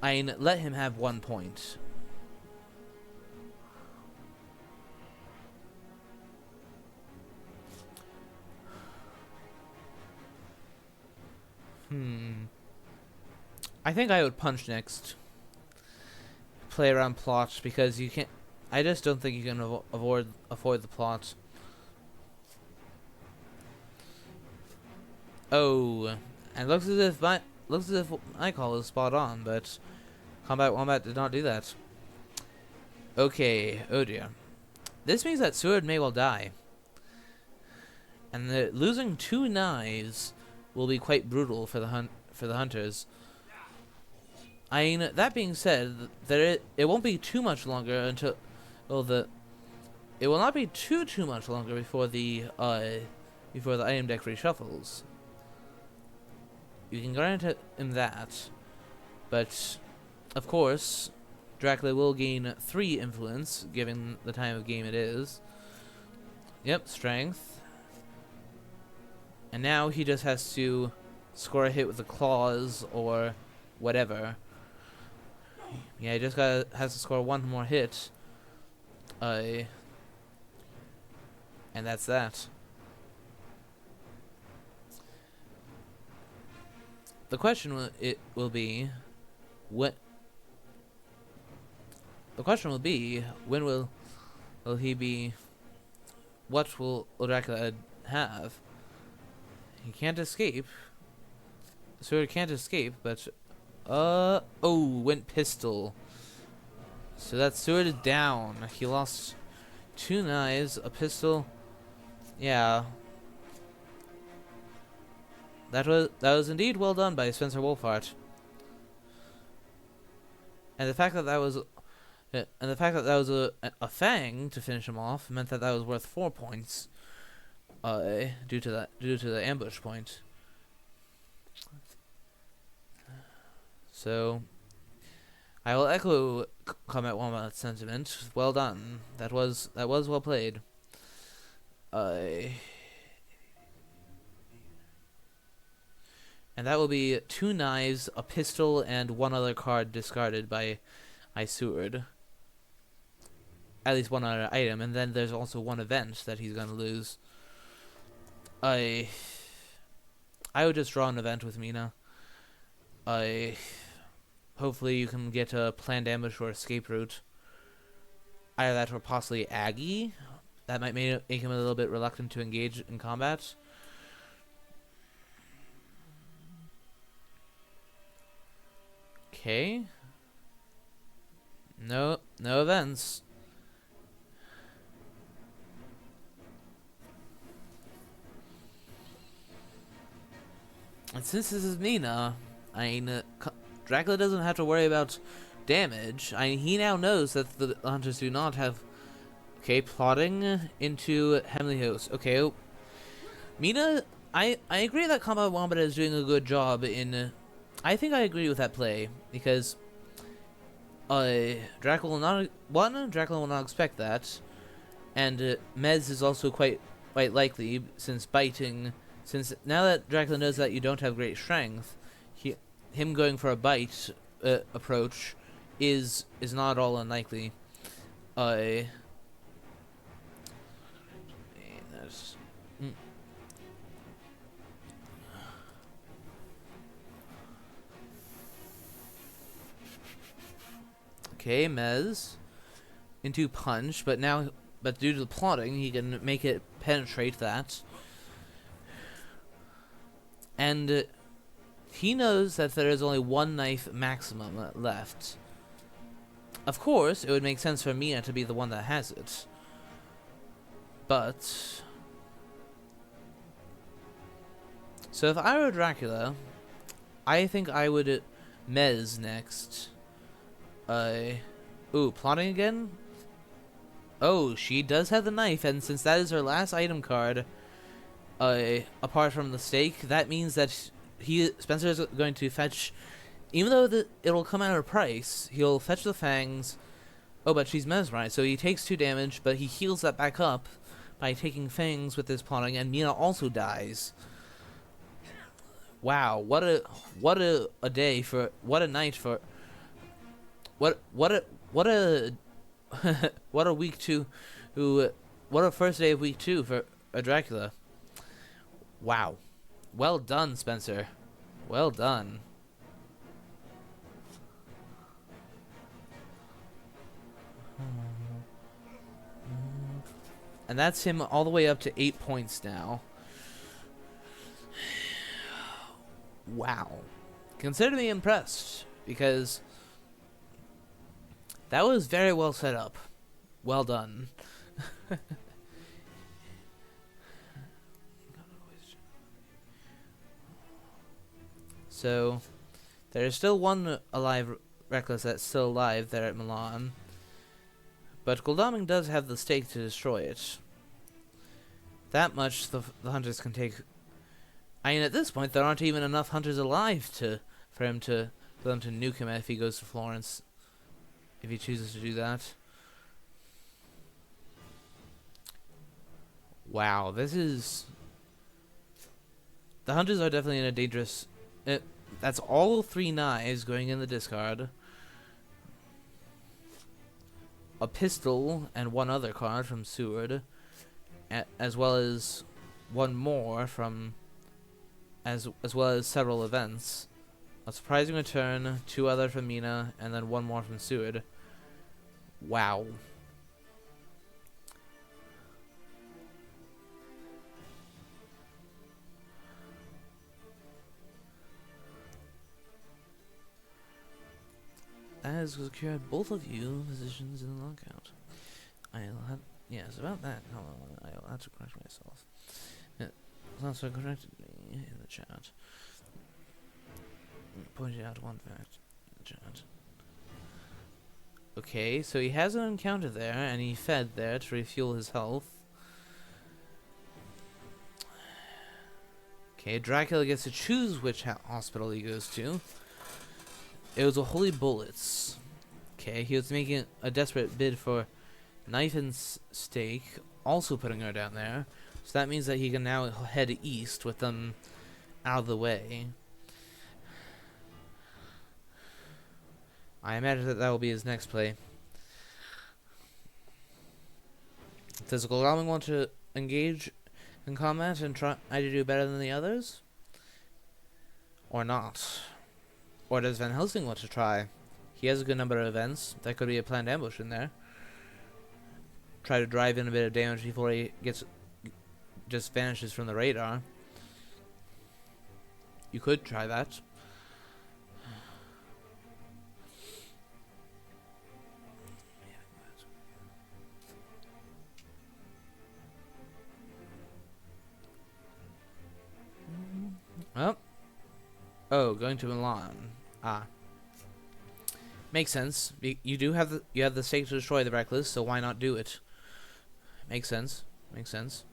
I mean, let him have 1 point. I think I would punch next. Play around plot because you can't. I just don't think you can avoid the plot. Oh, and looks as if my call is spot on, but Combat Wombat did not do that. Okay, oh dear. This means that Seward may well die. And losing 2 knives will be quite brutal for the hunters. I mean, that being said, it won't be too much longer until it will not be too much longer before the item deck reshuffles. You can grant him that, but of course, Dracula will gain 3 influence, given the time of game it is. Yep, strength. And now he just has to score a hit with the claws or whatever. Yeah, he just has to score 1 more hit. And that's that. The question will be when will he be? What will Dracula have? He can't escape. Seward can't escape, but went pistol. So that Seward is down. He lost 2 knives, a pistol. Yeah. That was indeed well done by Spencer Wolfhart. And the fact that that was a fang to finish him off meant that was worth 4 points. Due to the ambush point. So I will echo Combat Wombat's sentiment. Well done. That was well played. And that will be 2 knives, a pistol, and 1 other card discarded by Seward. At least 1 other item, and then there's also 1 event that he's gonna lose. I would just draw an event with Mina. Hopefully you can get a planned ambush or escape route. Either that or possibly Aggie. That might make him a little bit reluctant to engage in combat. Okay. No events. And since this is Mina, Dracula doesn't have to worry about damage. He now knows that the hunters do not have. Okay, plotting into Heavenly Host. Okay, Mina, I agree that Combat Wombat is doing a good job in. I think I agree with that play because Dracula will not Dracula will not expect that, and Mez is also quite likely since biting. Since now that Dracula knows that you don't have great strength, him going for a bite approach is not at all unlikely. That's, Okay, Mez into punch, but due to the plotting, he can make it penetrate that. And he knows that there is only one knife maximum left. Of course, it would make sense for Mina to be the one that has it. But so if I were Dracula, I think I would Mez next. Ooh, plotting again? Oh, she does have the knife, and since that is her last item card, apart from the stake, that means that Spencer is going to fetch, even though it'll come at a price, he'll fetch the fangs. Oh, but she's mesmerized, so he takes 2 damage, but he heals that back up by taking fangs with his plotting, and Mina also dies. Wow, what a day for, what a night for, what a what a week 2, what a first day of week 2 for a Dracula. Wow, well done, Spencer. Well done. And that's him all the way up to 8 points now. Wow. Consider me impressed, because that was very well set up. Well done. So, there's still one alive Reckless that's still alive there at Milan. But Goldaming does have the stake to destroy it. That much the hunters can take. I mean, at this point, there aren't even enough hunters alive for them to nuke him if he goes to Florence. If he chooses to do that. Wow, this is... The hunters are definitely in a dangerous... that's all 3 knives going in the discard. A pistol and 1 other card from Seward. As well as 1 more from... As well as several events. A surprising return, 2 other from Mina, and then 1 more from Seward. Wow. That has secured both of you positions in the lockout. I'll have... Yes, about that. Hold on, I'll have to correct myself. It also corrected me in the chat. Pointed out one fact in the chat. Okay, so he has an encounter there, and he fed there to refuel his health. Okay, Dracula gets to choose which hospital he goes to. It was a Holy Bullets. Okay, he was making a desperate bid for knife and stake, also putting her down there. So that means that he can now head east with them out of the way. I imagine that will be his next play. Does Goldaming want to engage in combat and try to do better than the others? Or not? Or does Van Helsing want to try? He has a good number of events. That could be a planned ambush in there. Try to drive in a bit of damage before he just vanishes from the radar. You could try that. Oh, going to Milan. Ah. Makes sense. You have the stake to destroy the Reckless, so why not do it? Makes sense. Makes sense.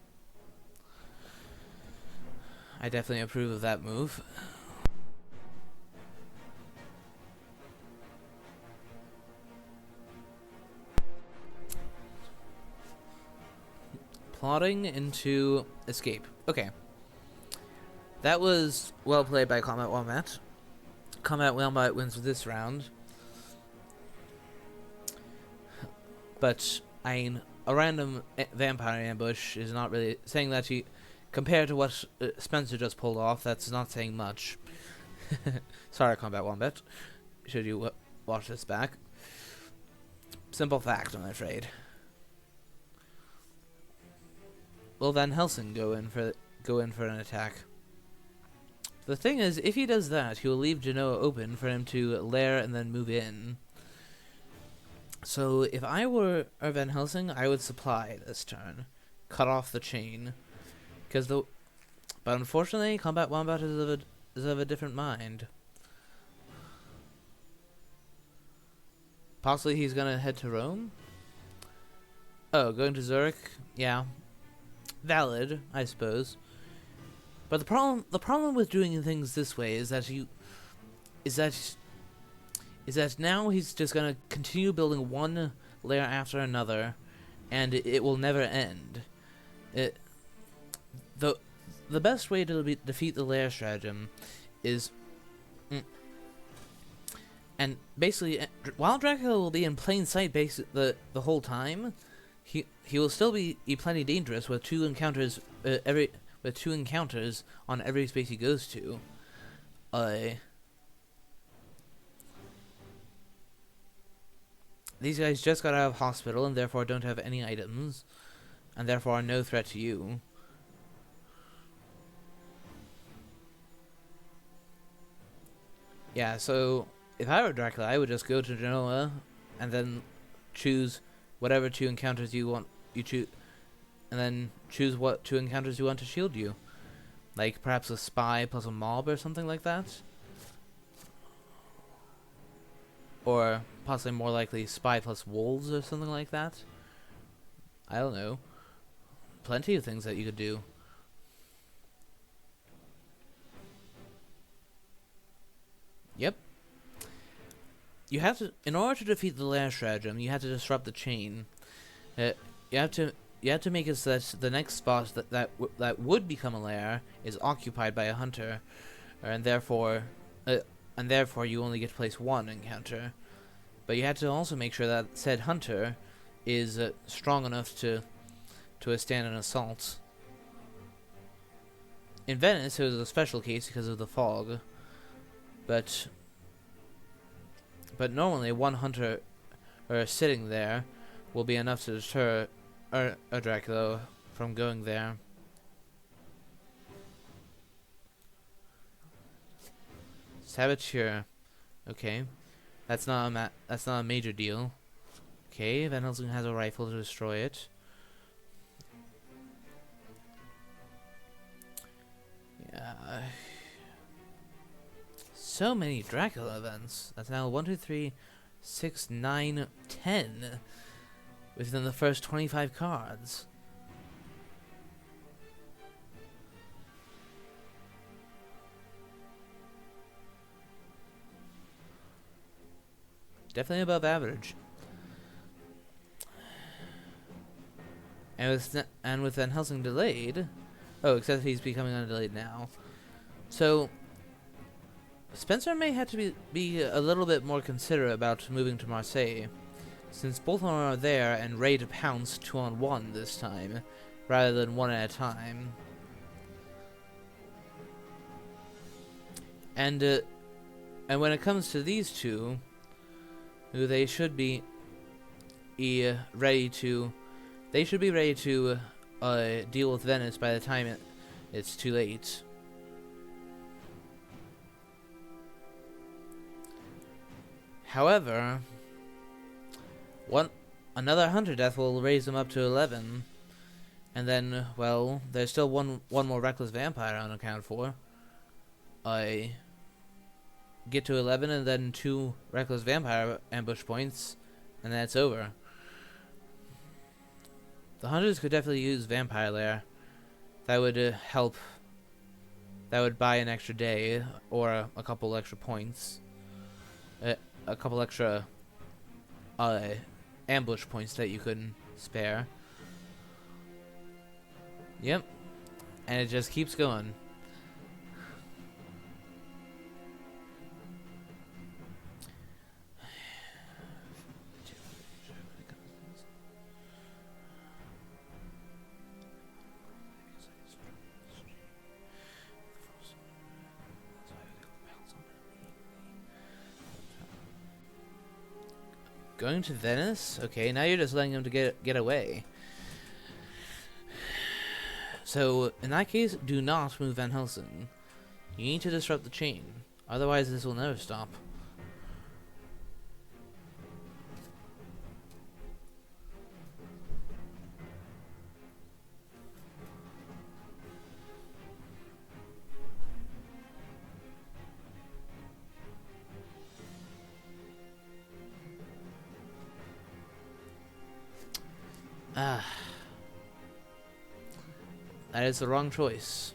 I definitely approve of that move. Plotting into escape. Okay. That was well played by Combat Wombat. Combat Wombat wins this round. But, I mean, a random vampire ambush is not really saying that you... Compared to what Spencer just pulled off, that's not saying much. Sorry, Combat Wombat. Should you watch this back. Simple fact, I'm afraid. Will Van Helsing go in for an attack? The thing is, if he does that, he will leave Genoa open for him to lair and then move in. So, if I were Van Helsing, I would supply this turn. Cut off the chain. But unfortunately, Combat Wombat is of a different mind. Possibly he's gonna head to Rome? Oh, going to Zurich? Yeah. Valid, I suppose. But the problem with doing things this way is that now he's just gonna continue building one layer after another, and it will never end. The best way to defeat the layer stratagem is, and basically, while Dracula will be in plain sight the whole time, he will still be plenty dangerous with two encounters on every space he goes to. These guys just got out of hospital and therefore don't have any items, and therefore are no threat to you. Yeah, so if I were Dracula, I would just go to Genoa and then choose whatever two encounters you choose, and then choose what two encounters you want to shield you. Like perhaps a spy plus a mob or something like that. Or possibly more likely spy plus wolves or something like that. I don't know. Plenty of things that you could do. Yep. You have to, in order to defeat the lair stratagem, you have to disrupt the chain. You have to make it so that the next spot that would become a lair is occupied by a hunter, and therefore you only get to place one encounter. But you have to also make sure that said hunter is strong enough to withstand an assault. In Venice, it was a special case because of the fog. But normally one hunter sitting there will be enough to deter a Dracula from going there. Saboteur. Okay. That's not a major deal. Okay, Van Helsing has a rifle to destroy it. Yeah. So many Dracula events. That's now 1, 2, 3, 6, 9, 10 within the first 25 cards. Definitely above average. And with Van Helsing delayed, oh, except he's becoming undelayed now. So Spencer may have to be a little bit more considerate about moving to Marseille, since both of them are there and ready to pounce 2-on-1 this time, rather than one at a time. And when it comes to these two, they should be ready to deal with Venice by the time it's too late. However, another hunter death will raise them up to 11, and then, well, there's still one more reckless vampire unaccounted for. I get to 11 and then 2 reckless vampire ambush points, and then it's over. The hunters could definitely use vampire lair. That would help. That would buy an extra day or a couple extra points. A couple extra ambush points that you couldn't spare. Yep. And it just keeps going. Going to Venice? Okay, now you're just letting him to get away. So, in that case, do not move Van Helsing. You need to disrupt the chain. Otherwise, this will never stop. Ah. That is the wrong choice.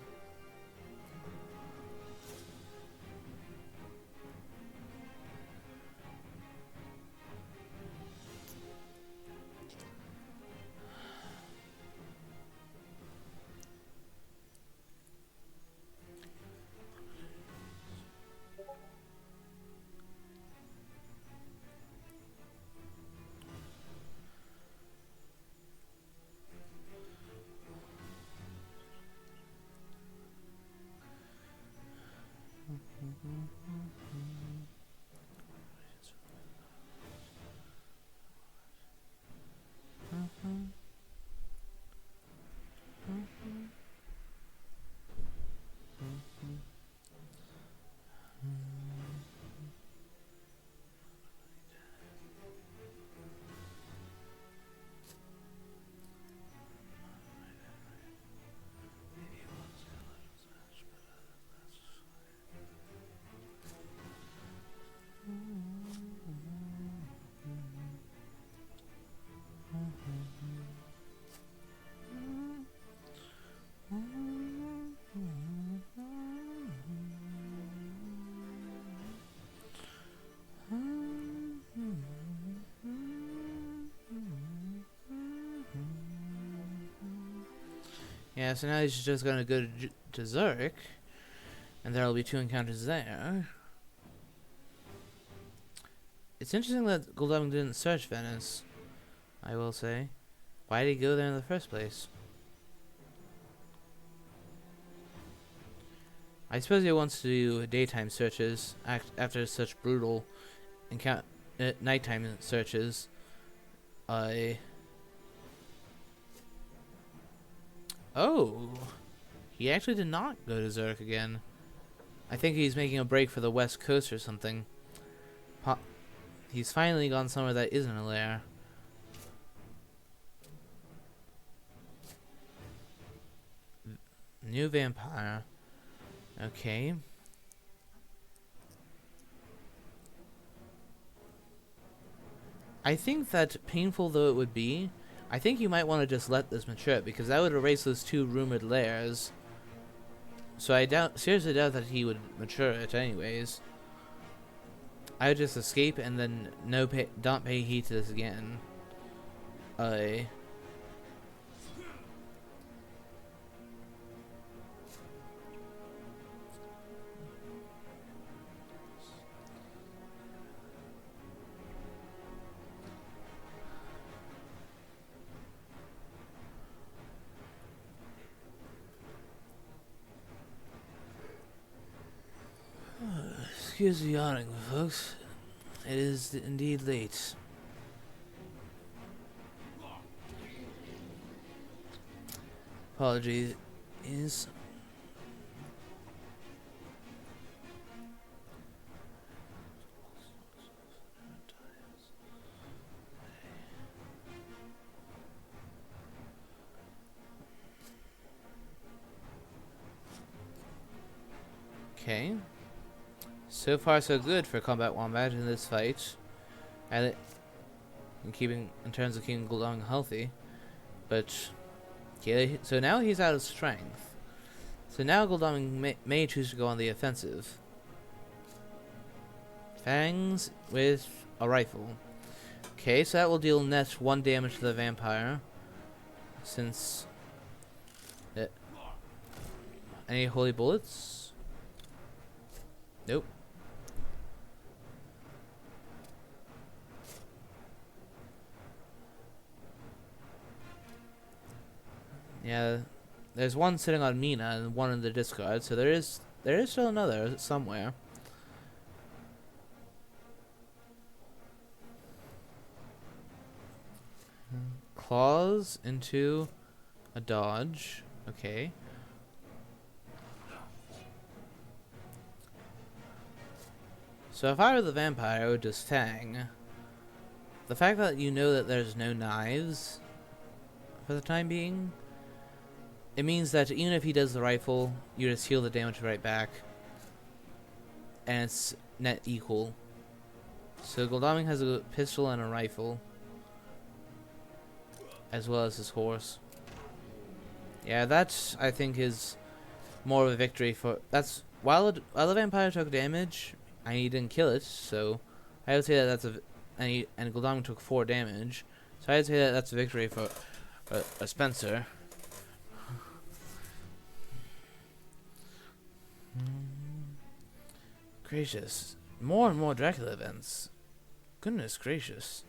Yeah, so now he's just gonna go to Zurich, and there will be 2 encounters there. It's interesting that Goldung didn't search Venice, I will say. Why did he go there in the first place? I suppose he wants to do daytime searches after such brutal nighttime searches. Oh, he actually did not go to Zurich again. I think he's making a break for the West Coast or something. He's finally gone somewhere that isn't a lair. New vampire. Okay. I think that, painful though it would be, I think you might want to just let this mature, because that would erase those 2 rumored lairs. So I seriously doubt that he would mature it anyways. I would just escape and then don't pay heed to this again. Excuse the yawning, folks. It is indeed late. Apologies. Okay. So far, so good for Combat Wombat in this fight, and in terms of keeping Goldung healthy. But okay, so now he's out of strength. So now Goldung may choose to go on the offensive. Fangs with a rifle. Okay, so that will deal net 1 damage to the vampire, since Uh, any holy bullets? Nope. Yeah, there's one sitting on Mina and one in the discard, so there is still another somewhere. Claws into a dodge. Okay. So if I were the vampire, I would just Fang. The fact that you know that there's no knives for the time being, it means that even if he does the rifle, you just heal the damage right back. And it's net equal. So Goldaming has a pistol and a rifle, as well as his horse. Yeah, that I think is more of a victory for. That's while the vampire took damage, and he didn't kill it. So I would say that that's and Goldaming took 4 damage. So I'd say that that's a victory for a Spencer. Gracious, more and more Dracula events. Goodness gracious.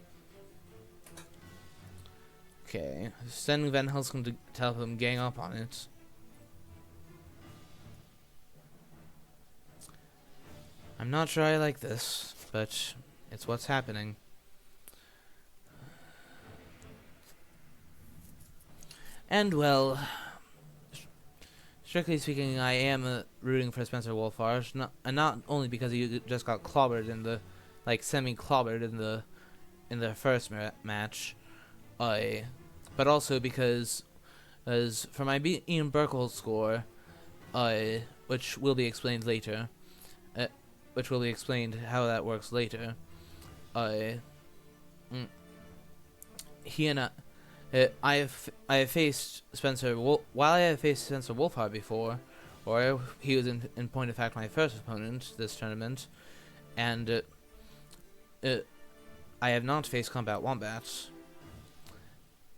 Okay, sending Van Helsing to help him gang up on it. I'm not sure I like this, but it's what's happening. And well, strictly speaking, I am rooting for Spencer Wolfhard, not only because he just got clobbered in the, like semi-clobbered in the first match, but also because, as for my Ian Burkle score, which will be explained later, which will be explained how that works later, he and I have faced Spencer while I have faced Spencer Wolfhard before, or he was in point of fact my first opponent this tournament, and I have not faced Combat Wombat,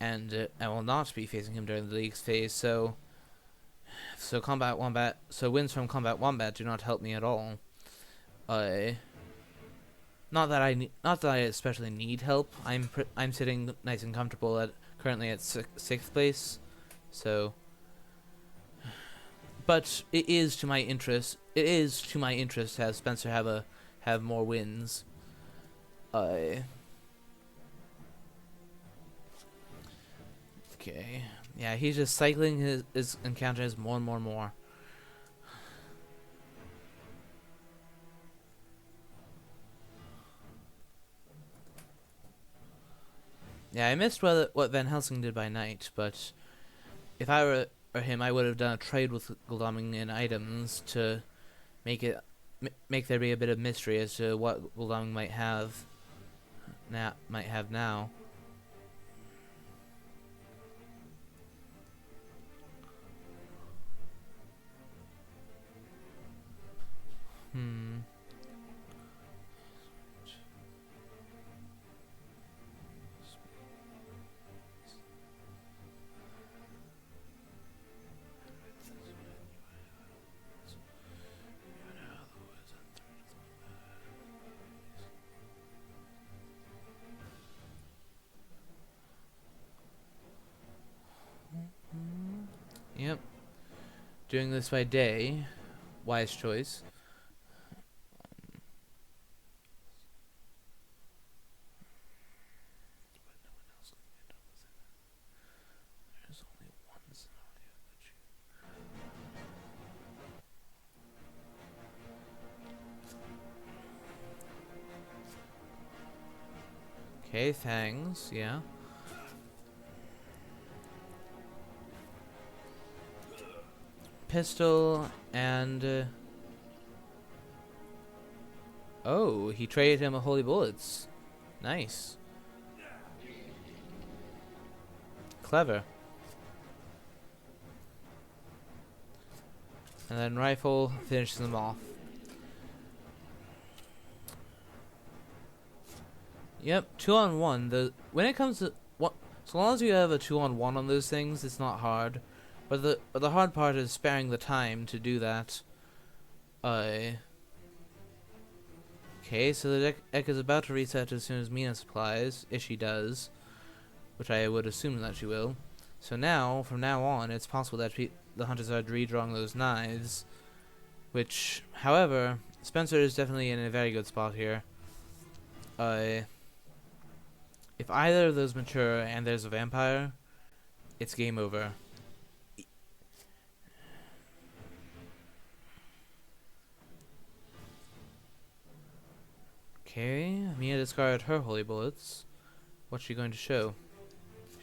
and I will not be facing him during the league's phase. So Combat Wombat, so wins from Combat Wombat do not help me at all. Not that I especially need help. I'm sitting nice and comfortable currently at 6th place, so. But it is to my interest. It is to my interest to have Spencer have more wins. Okay. Yeah, he's just cycling his encounters more and more. Yeah, I missed what Van Helsing did by night, but if I were him, I would have done a trade with Goldaming in items to make there be a bit of mystery as to what Goldaming might have now. Yep. Doing this by day. Wise choice. Okay, fangs, yeah. Pistol and oh, he traded him a holy bullets. Nice. Clever. And then rifle finishes them off. Yep, 2-on-1. When it comes to so long as you have a 2-on-1 on those things, it's not hard. But the hard part is sparing the time to do that. Okay, so the deck is about to reset as soon as Mina supplies, if she does, which I would assume that she will. So now, from now on, it's possible that the hunters are redrawing those knives, which, however, Spencer is definitely in a very good spot here. If either of those mature and there's a vampire, it's game over. Okay, Mia discarded her holy bullets. What's she going to show?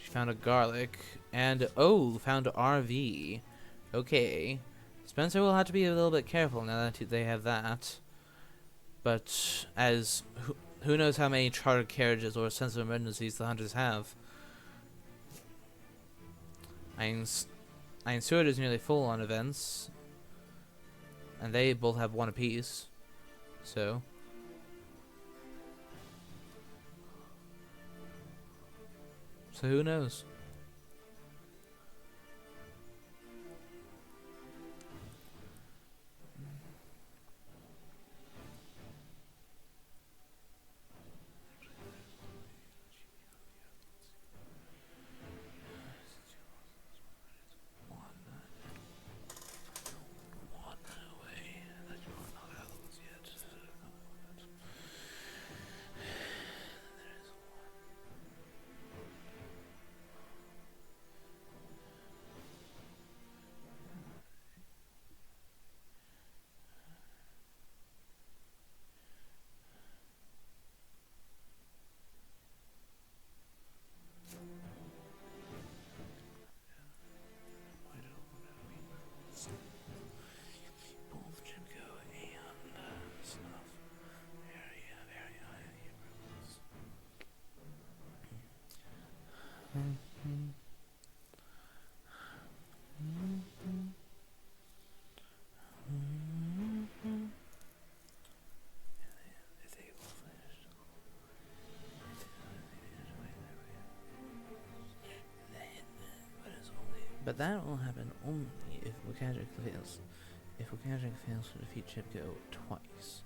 She found a garlic, and found a RV. Okay, Spencer will have to be a little bit careful now that they have that. But as who knows how many chartered carriages or sense of emergencies the hunters have. Iron Sword is nearly full on events, and they both have one apiece. So who knows? But that will happen only if Wakajic fails. If Wakajic fails to defeat Chipko twice.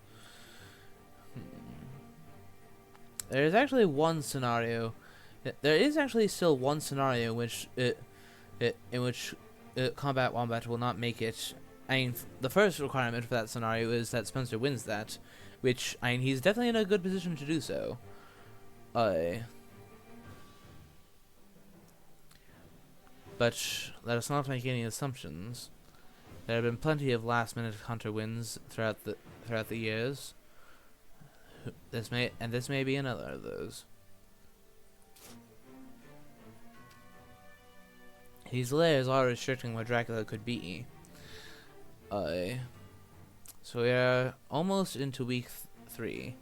There is actually one scenario. There is actually still one scenario in which Combat Wombat will not make it. I mean, the first requirement for that scenario is that Spencer wins that, which, I mean, he's definitely in a good position to do so. But let us not make any assumptions. There have been plenty of last-minute hunter wins throughout the years. This may be another of those. These layers are restricting what Dracula could be. So we are almost into week 3.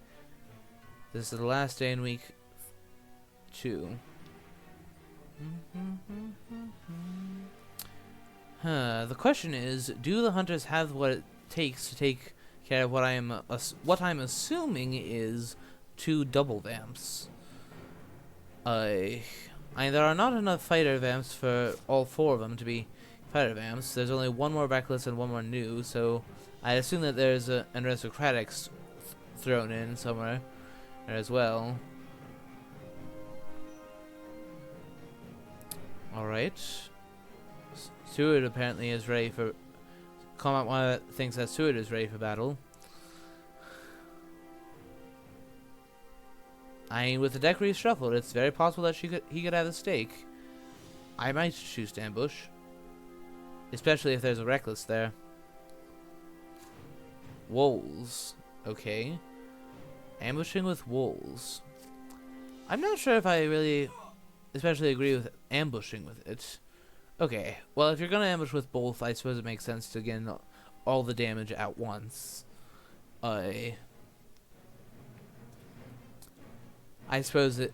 This is the last day in week 2. The question is, do the hunters have what it takes to take care of what I'm assuming is 2 double vamps? There are not enough fighter vamps for all 4 of them to be fighter vamps. There's only 1 more reckless and 1 more new, so I assume that there's an aristocratic thrown in somewhere there as well. Alright. Seward apparently is ready for... Combat One thinks that Seward is ready for battle. I mean, with the deck reshuffled, it's very possible that he could have a stake. I might choose to ambush. Especially if there's a reckless there. Wolves. Okay. Ambushing with wolves. I'm not sure if I really especially agree with ambushing with it. Okay, well, if you're gonna ambush with both, I suppose it makes sense to get all the damage at once. I suppose it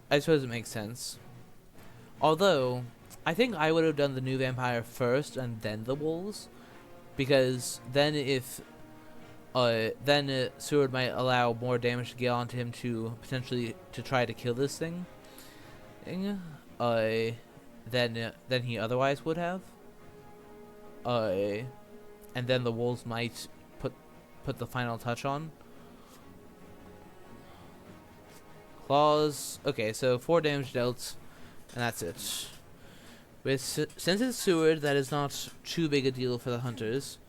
makes sense. Although, I think I would have done the new vampire first and then the wolves, because then Seward might allow more damage to get onto him to potentially to try to kill this thing. Than he otherwise would have. and then the wolves might put the final touch on. Claws. Okay, so 4 damage dealt, and that's it. Since it's Seward, that is not too big a deal for the hunters.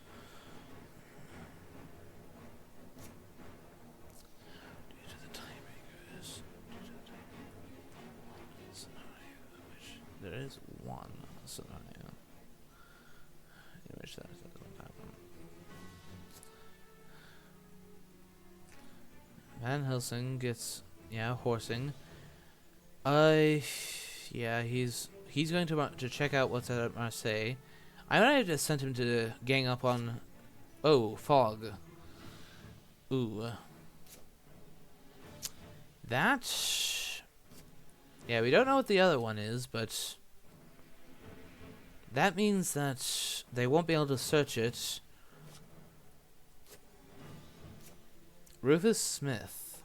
There is one scenario in which that doesn't happen. Van Helsing gets horsing. Yeah, he's going to check out what's at Marseille. I might have just sent him to gang up on. Oh, fog. Ooh. That. Yeah, we don't know what the other one is, but that means that they won't be able to search it. Rufus Smith.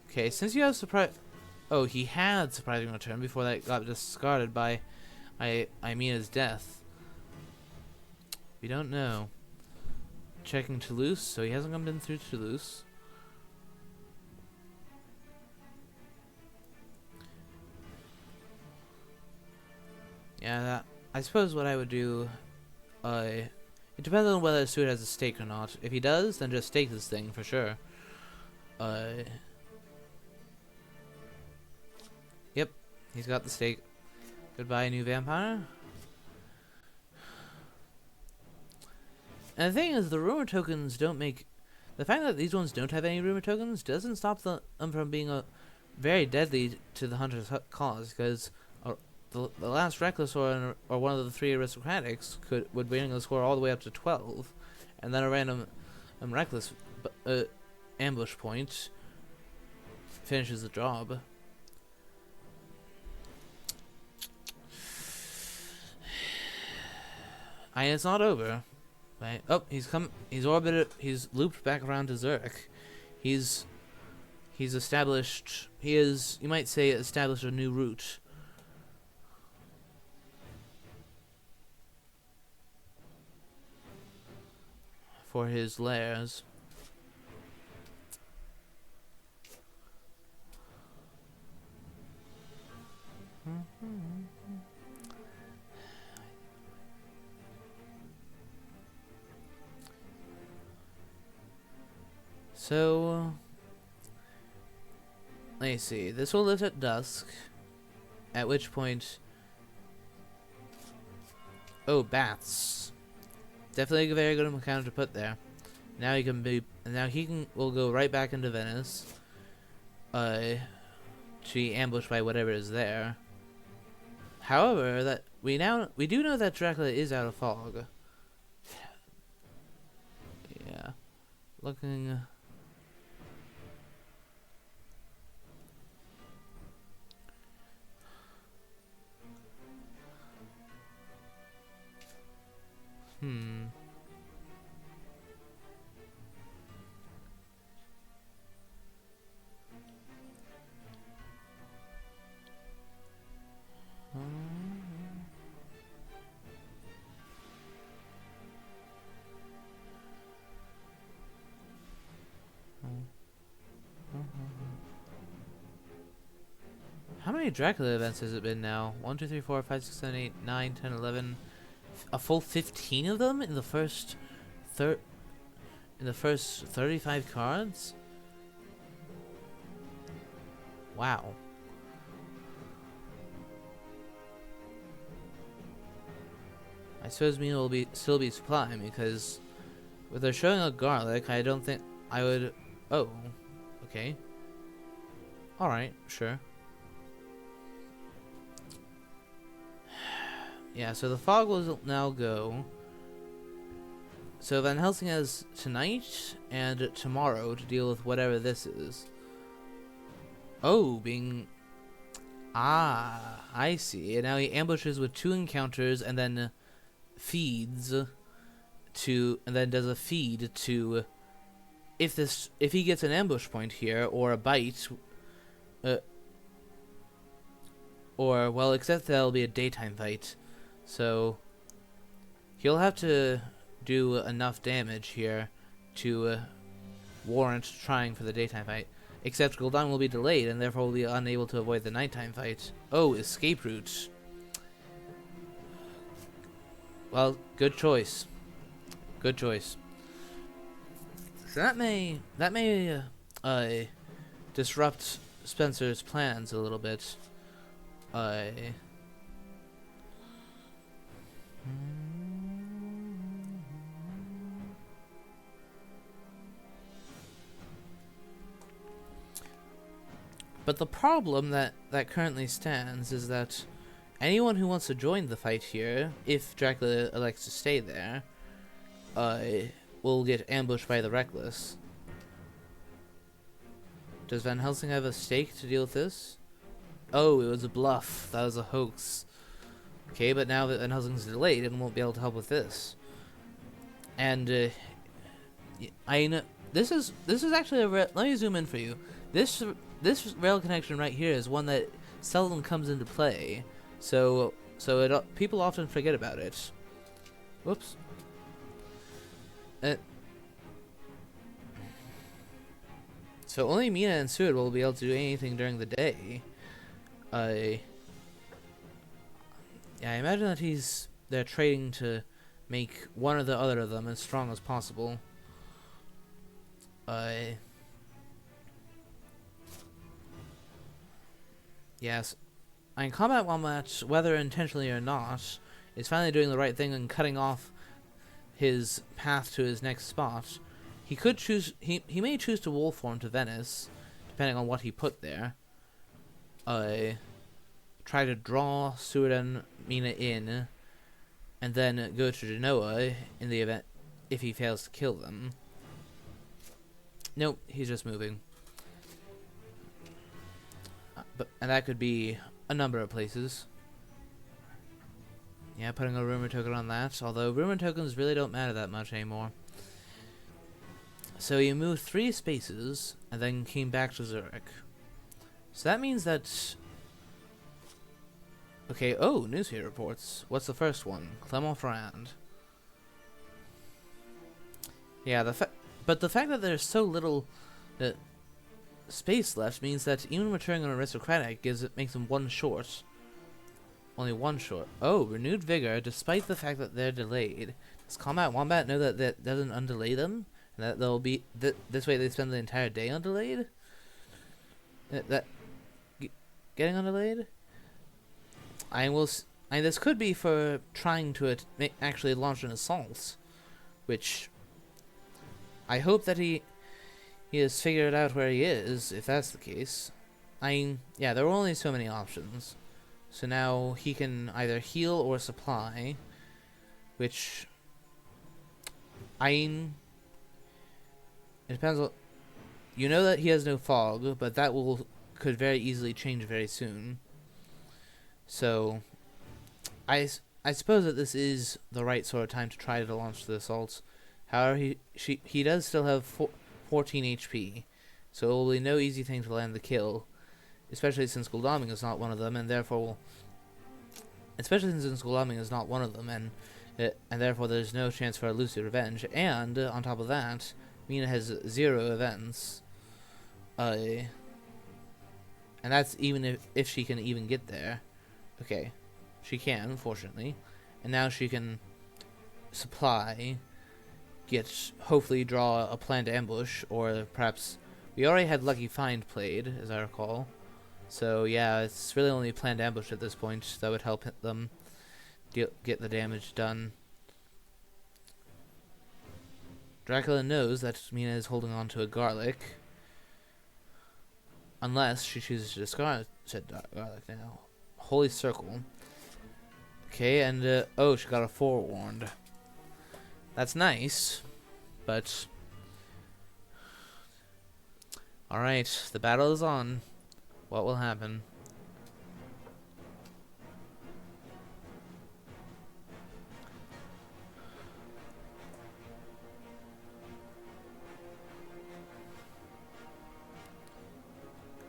Okay, since you have surprise. Oh, he had surprising return before that got discarded by Mina's death. We don't know. Checking Toulouse, so he hasn't come in through Toulouse. Yeah, I suppose what I would do, it depends on whether Stuart has a stake or not. If he does, then just stake this thing for sure. Yep, he's got the stake. Goodbye, new vampire. And the thing is, the rumor tokens don't make... The fact that these ones don't have any rumor tokens doesn't stop them from being very deadly to the hunter's cause, because the last reckless or one of the 3 aristocratics would bring the score all the way up to 12, and then a random reckless ambush point finishes the job. And it's not over. Right? Oh, he's orbited. He's looped back around to Zurich. He's established. You might say, established a new route. For his lairs. So, let me see. This will lift at dusk, at which point... Oh, bats. Definitely a very good encounter to put there. Now will go right back into Venice. To be ambushed by whatever is there. However, that we do know that Dracula is out of fog. Yeah. Looking. How many Dracula events has it been now? 1, 2, 3, 4, 5, 6, 7, 8, 9, 10, 11. A full 15 of them in the first 35 cards? Wow. I suppose Mina will still be supplying, because with they're showing a garlic, I don't think I would. Oh, okay. All right, sure. Yeah, so the fog will now go. So Van Helsing has tonight and tomorrow to deal with whatever this is. Oh, I see. And now he ambushes with 2 encounters and then feeds to, and then does a feed to, if he gets an ambush point here or a bite, or, well, except that'll be a daytime fight. So He'll have to do enough damage here to warrant trying for the daytime fight. Except Gul'dan will be delayed and therefore will be unable to avoid the nighttime fight. Oh, escape route. Well, good choice. Good choice. So that may disrupt Spencer's plans a little bit. But the problem that currently stands is that anyone who wants to join the fight here, if Dracula elects to stay there, will get ambushed by the Reckless. Does Van Helsing have a stake to deal with this? Oh, it was a bluff. That was a hoax. Okay, but now that Van Helsing's delayed and won't be able to help with this. And I know this is actually a let me zoom in for you. This rail connection right here is one that seldom comes into play, so people often forget about it. Whoops. So only Mina and Sued will be able to do anything during the day. Yeah, I imagine that they're trading to make one or the other of them as strong as possible. Yes, I mean, Combat Wombat, whether intentionally or not, is finally doing the right thing and cutting off his path to his next spot. He could choose. He may choose to wolf form to Venice, depending on what he put there. Try to draw Sued and Mina in, and then go to Genoa in the event if he fails to kill them. Nope, he's just moving. And that could be a number of places. Yeah, putting a rumor token on that, although rumor tokens really don't matter that much anymore. So you moved 3 spaces, and then came back to Zurich. So that means that... Okay, oh, newspaper reports. What's the first one? Clermont-Ferrand. Yeah, but the fact that there's so little space left means that even returning an aristocratic makes them 1 short. Only 1 short. Oh, renewed vigor, despite the fact that they're delayed. Does Combat Wombat know that that doesn't undelay them? And that they'll be this way they spend the entire day undelayed? Getting undelayed? This could be for trying to actually launch an assault, which I hope that he has figured out where he is, if that's the case. Yeah, there were only so many options. So now he can either heal or supply, which, it depends on, you know that he has no fog, but that could very easily change very soon. So, I suppose that this is the right sort of time to try to launch the assaults. However, he does still have 14 HP, so it will be no easy thing to land the kill, especially since Gul'dan is not one of them, and therefore, and therefore there's no chance for a lucid revenge. And on top of that, Mina has 0 events, and that's even if she can even get there. Okay, she can, fortunately, and now she can supply, hopefully draw a planned ambush, or perhaps we already had Lucky Find played, as I recall. So yeah, it's really only planned ambush at this point that would help them get the damage done. Dracula knows that Mina is holding on to a garlic, unless she chooses to discard said garlic now. Holy Circle. Okay, and oh, she got a forewarned. That's nice, but alright, the battle is on. What will happen?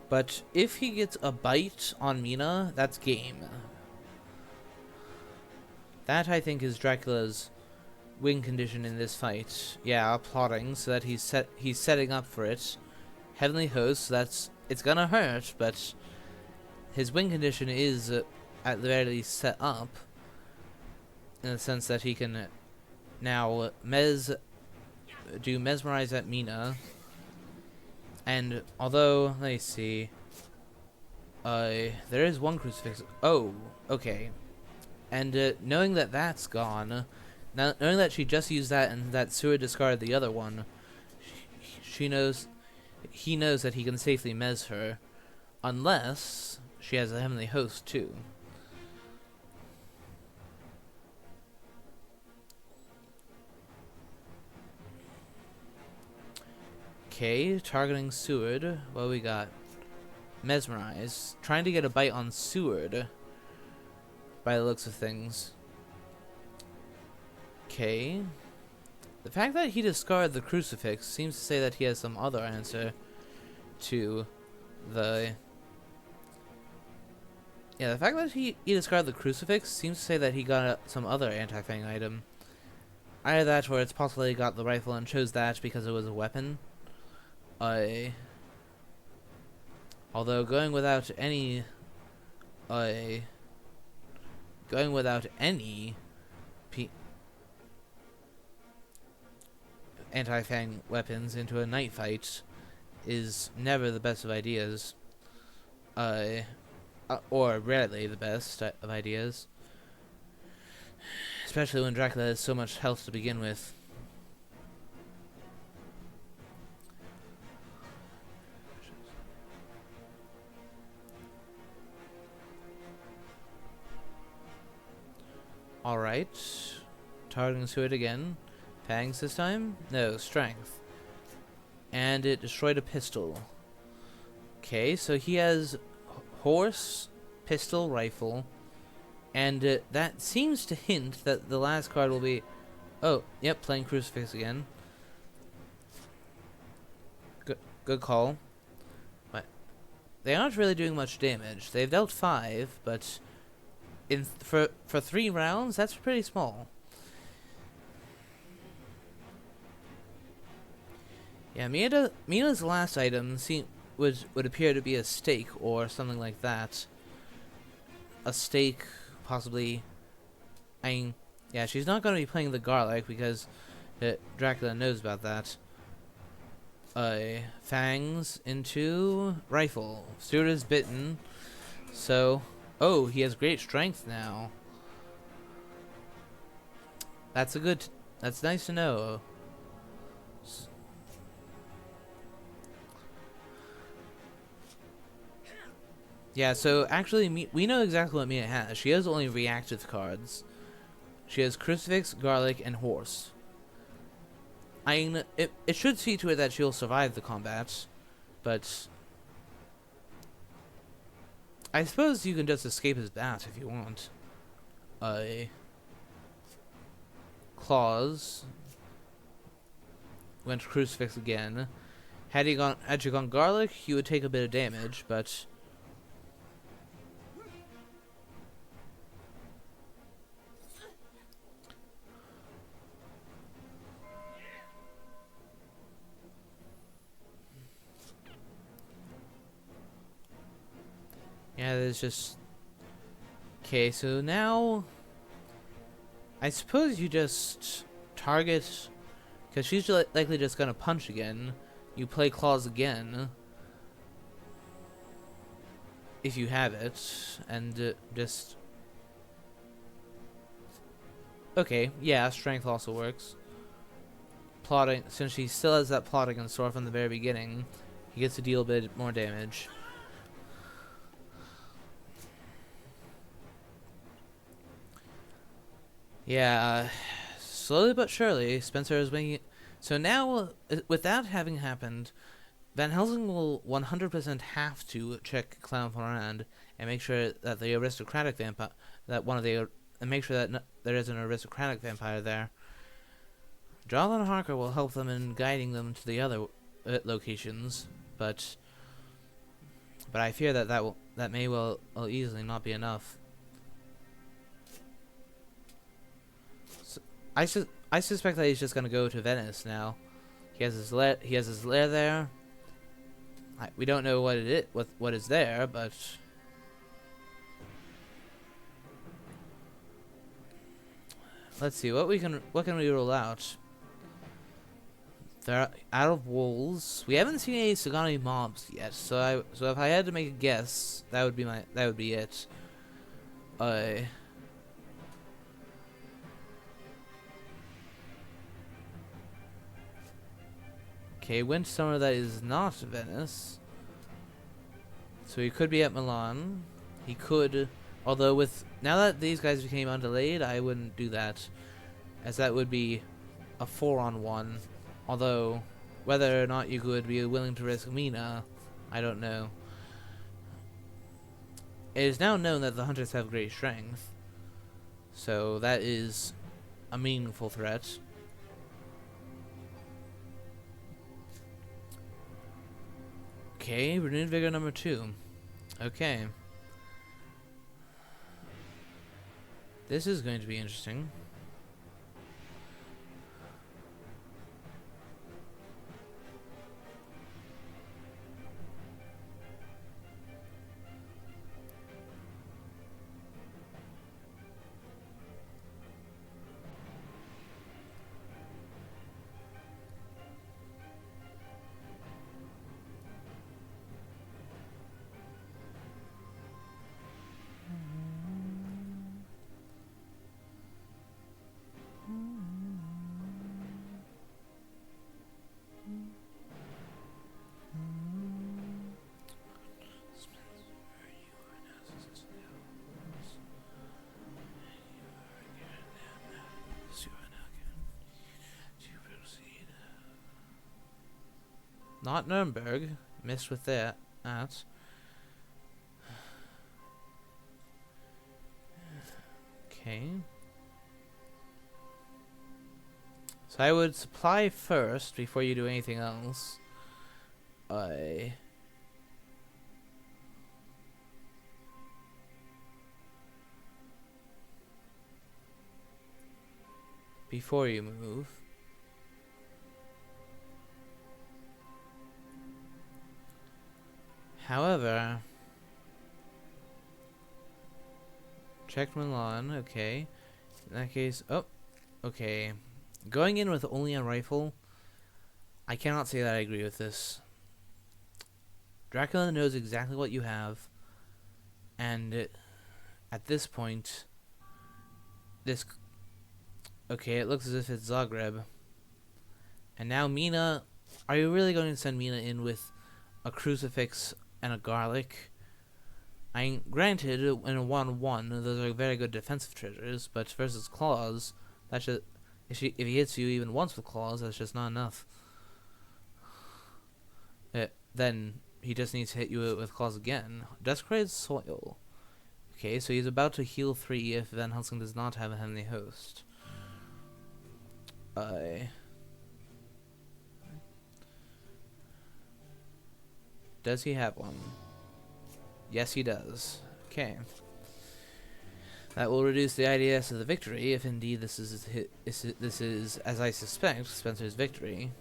But if he gets a bite on Mina, that's game. That, I think, is Dracula's win condition in this fight. Yeah, plotting so that he's setting up for it. Heavenly Host, it's gonna hurt, but his win condition is at the very least set up in the sense that he can now mesmerize at Mina. And although, let me see, there is one crucifix. Oh, okay. And knowing that that's gone, now knowing that she just used that and that Sewer discarded the other one, he knows that he can safely mez her, unless she has a Heavenly Host too. Okay, targeting Seward. What we got? Mesmerize. Trying to get a bite on Seward, by the looks of things. Okay. The fact that he discarded the crucifix seems to say that he has some other answer to the... Yeah, the fact that he discarded the crucifix seems to say that he got some other anti-fang item. Either that or it's possible he got the rifle and chose that because it was a weapon. Although going without any anti-fang weapons into a night fight is never the best of ideas. Or rarely the best of ideas. Especially when Dracula has so much health to begin with. Alright. Targeting to it again. Fangs this time? No, strength. And it destroyed a pistol. Okay, so he has horse, pistol, rifle. And that seems to hint that the last card will be... Oh, yep, playing Crucifix again. Good call. But they aren't really doing much damage. They've dealt 5, but... for 3 rounds, that's pretty small. Yeah, Mina's last item would appear to be a stake or something like that. A stake, possibly. I mean, yeah, she's not going to be playing the garlic because Dracula knows about that. Fangs into rifle. Stewart is bitten, so. Oh, he has great strength now. That's nice to know. Yeah, so actually, we know exactly what Mina has. She has only reactive cards. She has Crucifix, Garlic, and Horse. I mean, it should see to it that she'll survive the combat, but... I suppose you can just escape his bat if you want. Claws. Went to Crucifix again. Had you gone Garlic, you would take a bit of damage, but... Yeah, there's just... Okay, so now... I suppose you just target... Because she's likely just gonna punch again. You play Claws again. If you have it. And just... Okay, yeah, Strength also works. Plotting, since she still has that plotting in store from the very beginning, he gets to deal a bit more damage. Yeah, slowly but surely, Spencer is winning. So now, with that having happened, Van Helsing will 100% have to check Clown Florand and make sure that the aristocratic vampire, and make sure that there is an aristocratic vampire there. Jonathan Harker will help them in guiding them to the other locations, but I fear that may well easily not be enough. I I suspect that he's just gonna go to Venice now. He has his lair there. We don't know what is there, but let's see what can we rule out. They're out of walls. We haven't seen any Sagani mobs yet, so if I had to make a guess, that would be it. Okay, Winter Summer, that is not Venice. So he could be at Milan. He could, although now that these guys became undelayed, I wouldn't do that, as that would be a 4-on-1. Although, whether or not you could be willing to risk Mina, I don't know. It is now known that the hunters have great strength, so that is a meaningful threat. Okay, renewed vigor number 2. Okay. This is going to be interesting. Not Nuremberg. Missed with that. Okay. So I would supply first before you do anything else. Before you move. However, checked Milan, okay. In that case, oh, okay. Going in with only a rifle, I cannot say that I agree with this. Dracula knows exactly what you have, and at this point, okay, it looks as if it's Zagreb. And now Mina, are you really going to send Mina in with a crucifix and a garlic? Granted, in a 1-1, those are very good defensive treasures, but versus claws, that's just, if he hits you even once with claws, that's just not enough. Then he just needs to hit you with claws again. Desecrated soil. Okay, so he's about to heal 3 if Van Helsing does not have a heavenly host. Does he have one? Yes, he does. Okay. That will reduce the IDS of the victory, if indeed this is, as I suspect, Spencer's victory.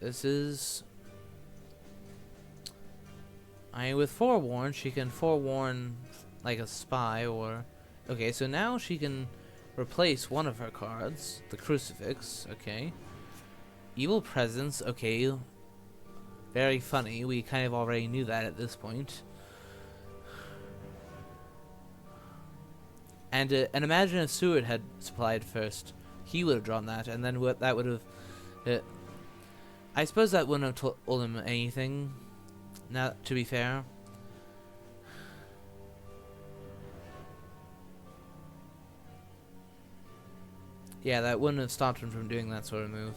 This is... with forewarn, she can forewarn like a spy or... Okay, so now she can replace one of her cards, the crucifix, okay. Evil presence, okay. Very funny, we kind of already knew that at this point. And imagine if Seward had supplied first. He would have drawn that, and then that would have... I suppose that wouldn't have told him anything. Now, to be fair. Yeah, that wouldn't have stopped him from doing that sort of move.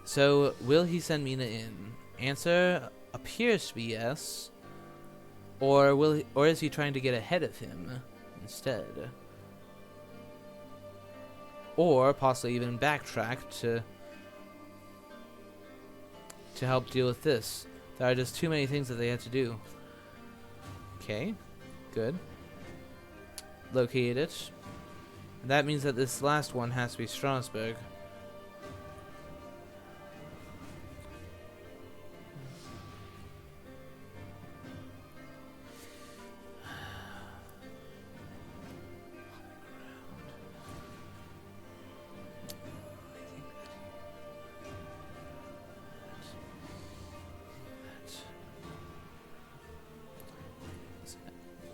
So, will he send Mina in? Answer appears to be yes. Or is he trying to get ahead of him instead? or possibly even backtrack to help deal with this. There are just too many things that they had to do. Okay, good. Located it. And that means that this last one has to be Strasbourg.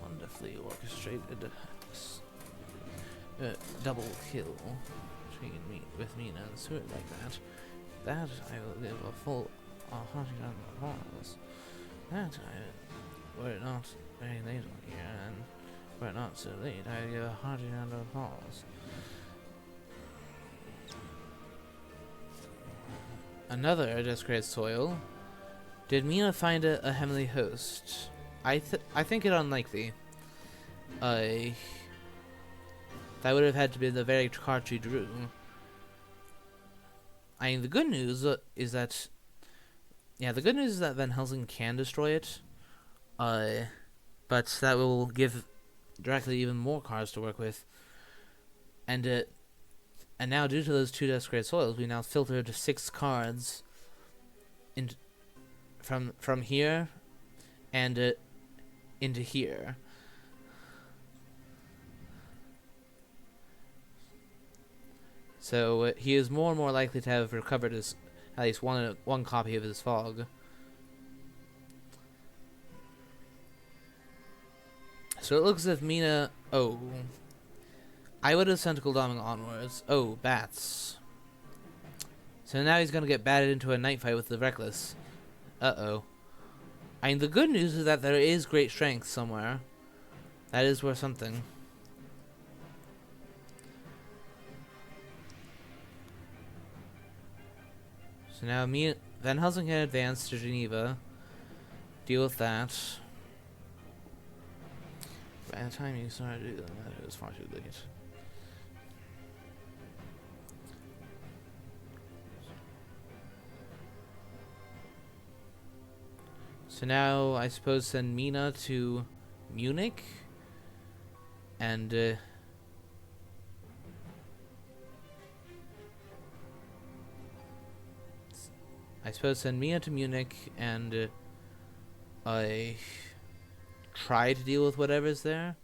Wonderfully orchestrated double kill between me with Mina and Stuart like that. That I will give a full hunting on the balls. That I were it not very late on here, and were it not so late, I would give a hearty round of applause. Another desecrated soil. Did Mina find a heavenly host? I think it unlikely. That would have had to be the very card she drew. I mean, the good news is that, yeah, the good news is that Van Helsing can destroy it. But that will give Dracula even more cards to work with. And now due to those 2 desecrated soils, we now filtered 6 cards from here and into here. So he is more and more likely to have recovered his at least one copy of his fog. So it looks as if Mina. Oh, I would have sent Goldaming onwards. Oh, bats. So now he's gonna get batted into a night fight with the Reckless. Uh-oh. I mean, the good news is that there is great strength somewhere. That is worth something. So now Van Helsing can advance to Geneva. Deal with that. By the time you started to do that, it was far too late. So now I suppose send Mina to Munich. And I suppose send Mina to Munich and I try to deal with whatever's there.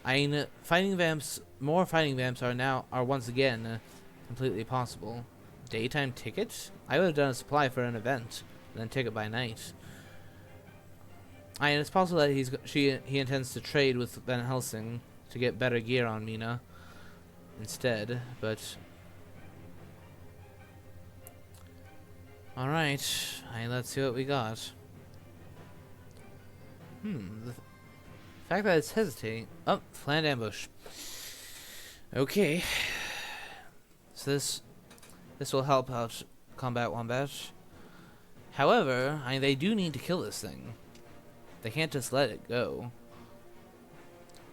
I mean, fighting vamps, more fighting vamps are once again completely possible. Daytime ticket? I would have done a supply for an event, and then ticket by night. I mean, it's possible that he intends to trade with Van Helsing to get better gear on Mina instead, but alright, let's see what we got. The fact that it's hesitating. Oh, planned ambush. Okay. So this will help out Combat Wombat. However, they do need to kill this thing. They can't just let it go.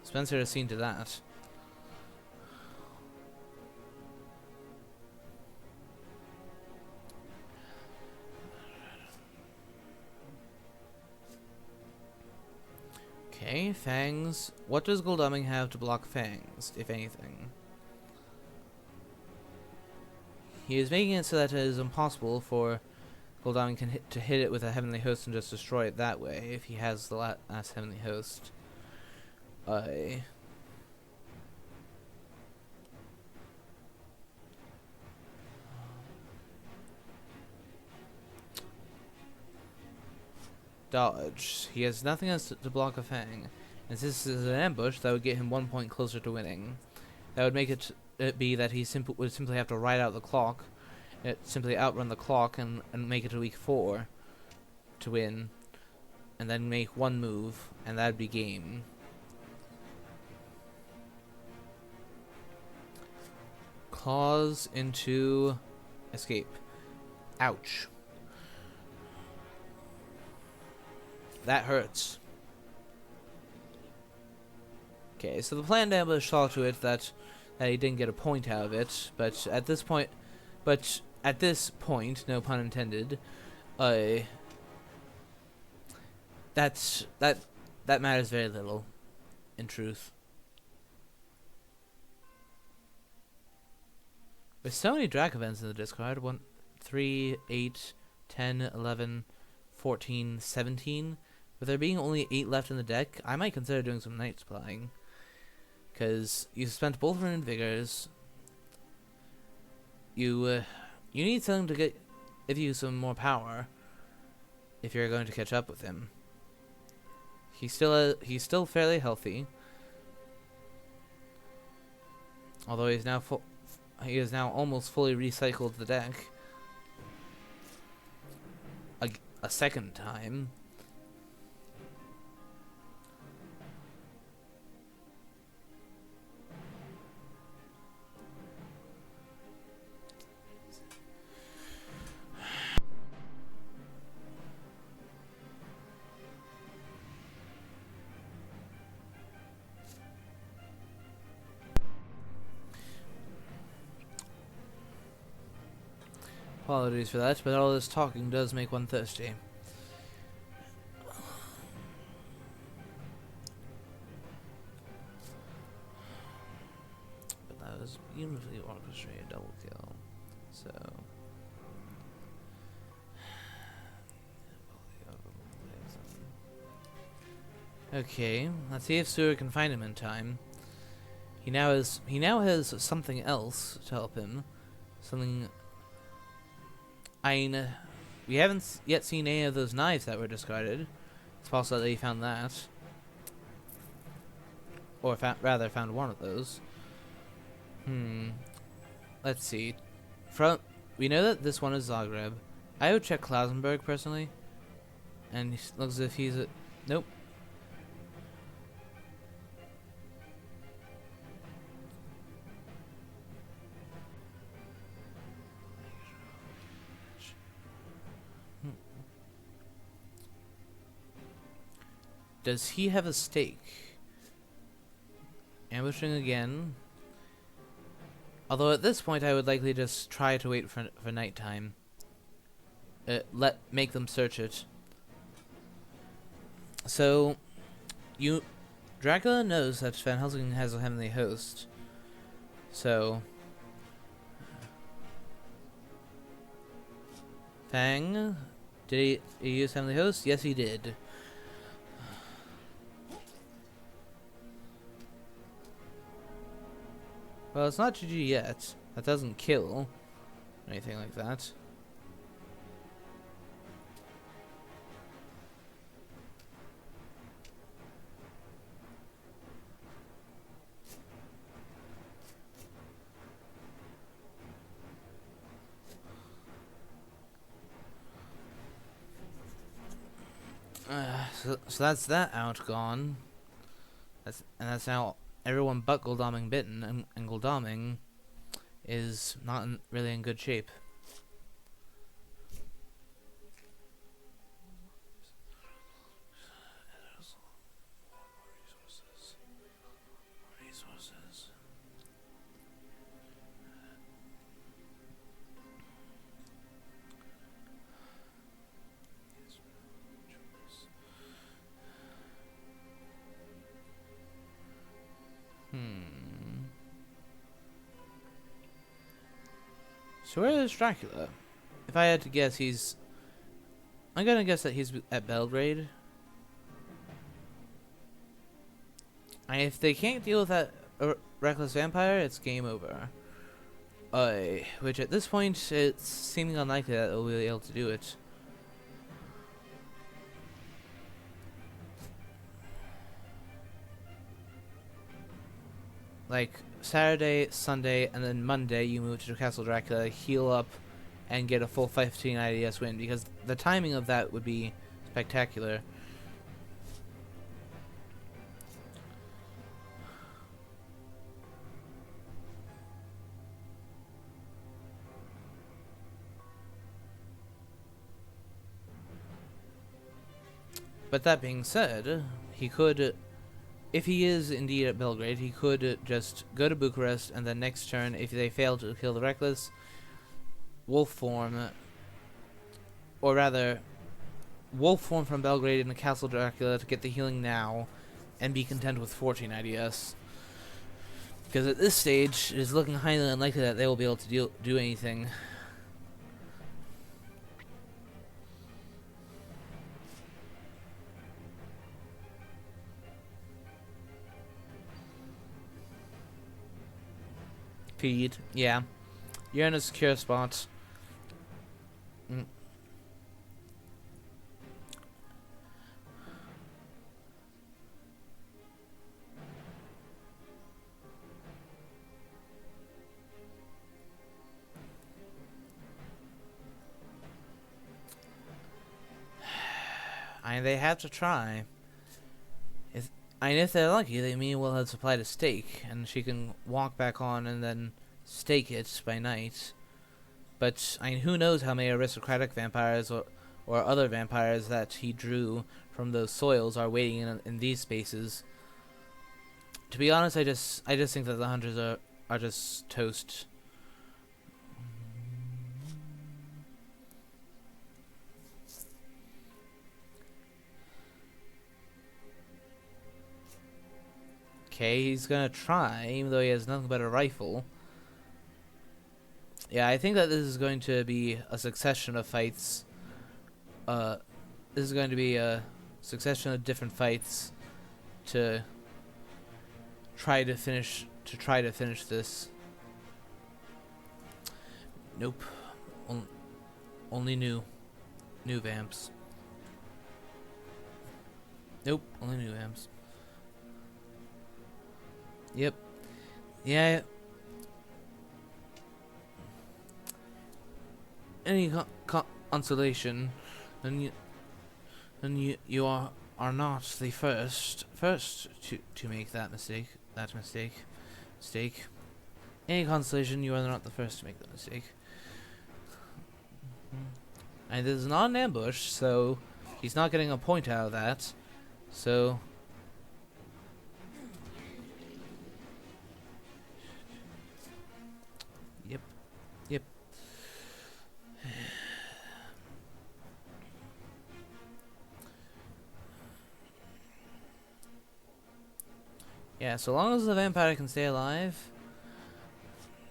Spencer has seen to that. Okay, Fangs. What does Goldaming have to block Fangs, if anything? He is making it so that it is impossible for Goldaming to hit it with a Heavenly Host and just destroy it that way, if he has the last Heavenly Host. Dodge. He has nothing else to block a Fang. And since this is an ambush, that would get him 1 point closer to winning. That would make it be that he would simply have to ride out the clock. Simply outrun the clock and make it to week 4 to win. And then make 1 move, and that'd be game. Claws into escape. Ouch. That hurts. Okay, so the planned ambush saw to it that that he didn't get a point out of it. But at this point, no pun intended, uh, that matters very little, in truth. There's so many Drac events in the discard. 1, 3, 8, 10, 11, 14, 17. With there being only 8 left in the deck, I might consider doing some Night Supplying. Because you spent both Rune Vigors. You need something to give you some more power if you're going to catch up with him. He's still fairly healthy. Although he is now almost fully recycled the deck a second time. Apologies for that, but all this talking does make one thirsty. But that was beautifully orchestrated double kill. So okay, let's see if Sewer can find him in time. He now has something else to help him. Something. We haven't yet seen any of those knives that were discarded. It's possible that he found that. Or rather found one of those. Let's see. We know that this one is Zagreb. I would check Klausenberg personally. And he looks as if he's a... Nope. Does he have a stake? Ambushing again. Although at this point I would likely just try to wait for nighttime. Make them search it. So, Dracula knows that Van Helsing has a heavenly host. So, Fang, did he use heavenly host? Yes, he did. Well, it's not GG yet. That doesn't kill. Or anything like that. So that's that outgone. That's now everyone but Gul'daming bitten, and Gul'daming is not really in good shape. So where is Dracula? If I had to guess, I'm gonna guess that he's at Belgrade. And if they can't deal with that reckless vampire, it's game over. Which at this point, it's seeming unlikely that they'll be able to do it. Like, Saturday, Sunday, and then Monday you move to Castle Dracula, heal up, and get a full 15 IDS win, because the timing of that would be spectacular. But that being said, he could, if he is indeed at Belgrade, he could just go to Bucharest, and then next turn, if they fail to kill the Reckless, wolf form, or rather, wolf form from Belgrade in the Castle Dracula to get the healing now, and be content with 14 IDS. Because at this stage, it is looking highly unlikely that they will be able to do anything. Feed, yeah. You're in a secure spot. They have to try. If they're lucky, they may well have supplied a stake, and she can walk back on and then stake it by night. But who knows how many aristocratic vampires or other vampires that he drew from those soils are waiting in these spaces. To be honest, I just think that the hunters are just toast. Okay, he's gonna try, even though he has nothing but a rifle. Yeah, I think that this is going to be a succession of fights. This is going to be a succession of different fights to try to finish this. Nope. Only new vamps. Nope, only new vamps. Yep. Yeah. Any consolation, then you are not the first to make that mistake. Any consolation, you are not the first to make that mistake. And this is not an ambush, so he's not getting a point out of that. So. Yep. Yeah, so long as the vampire can stay alive,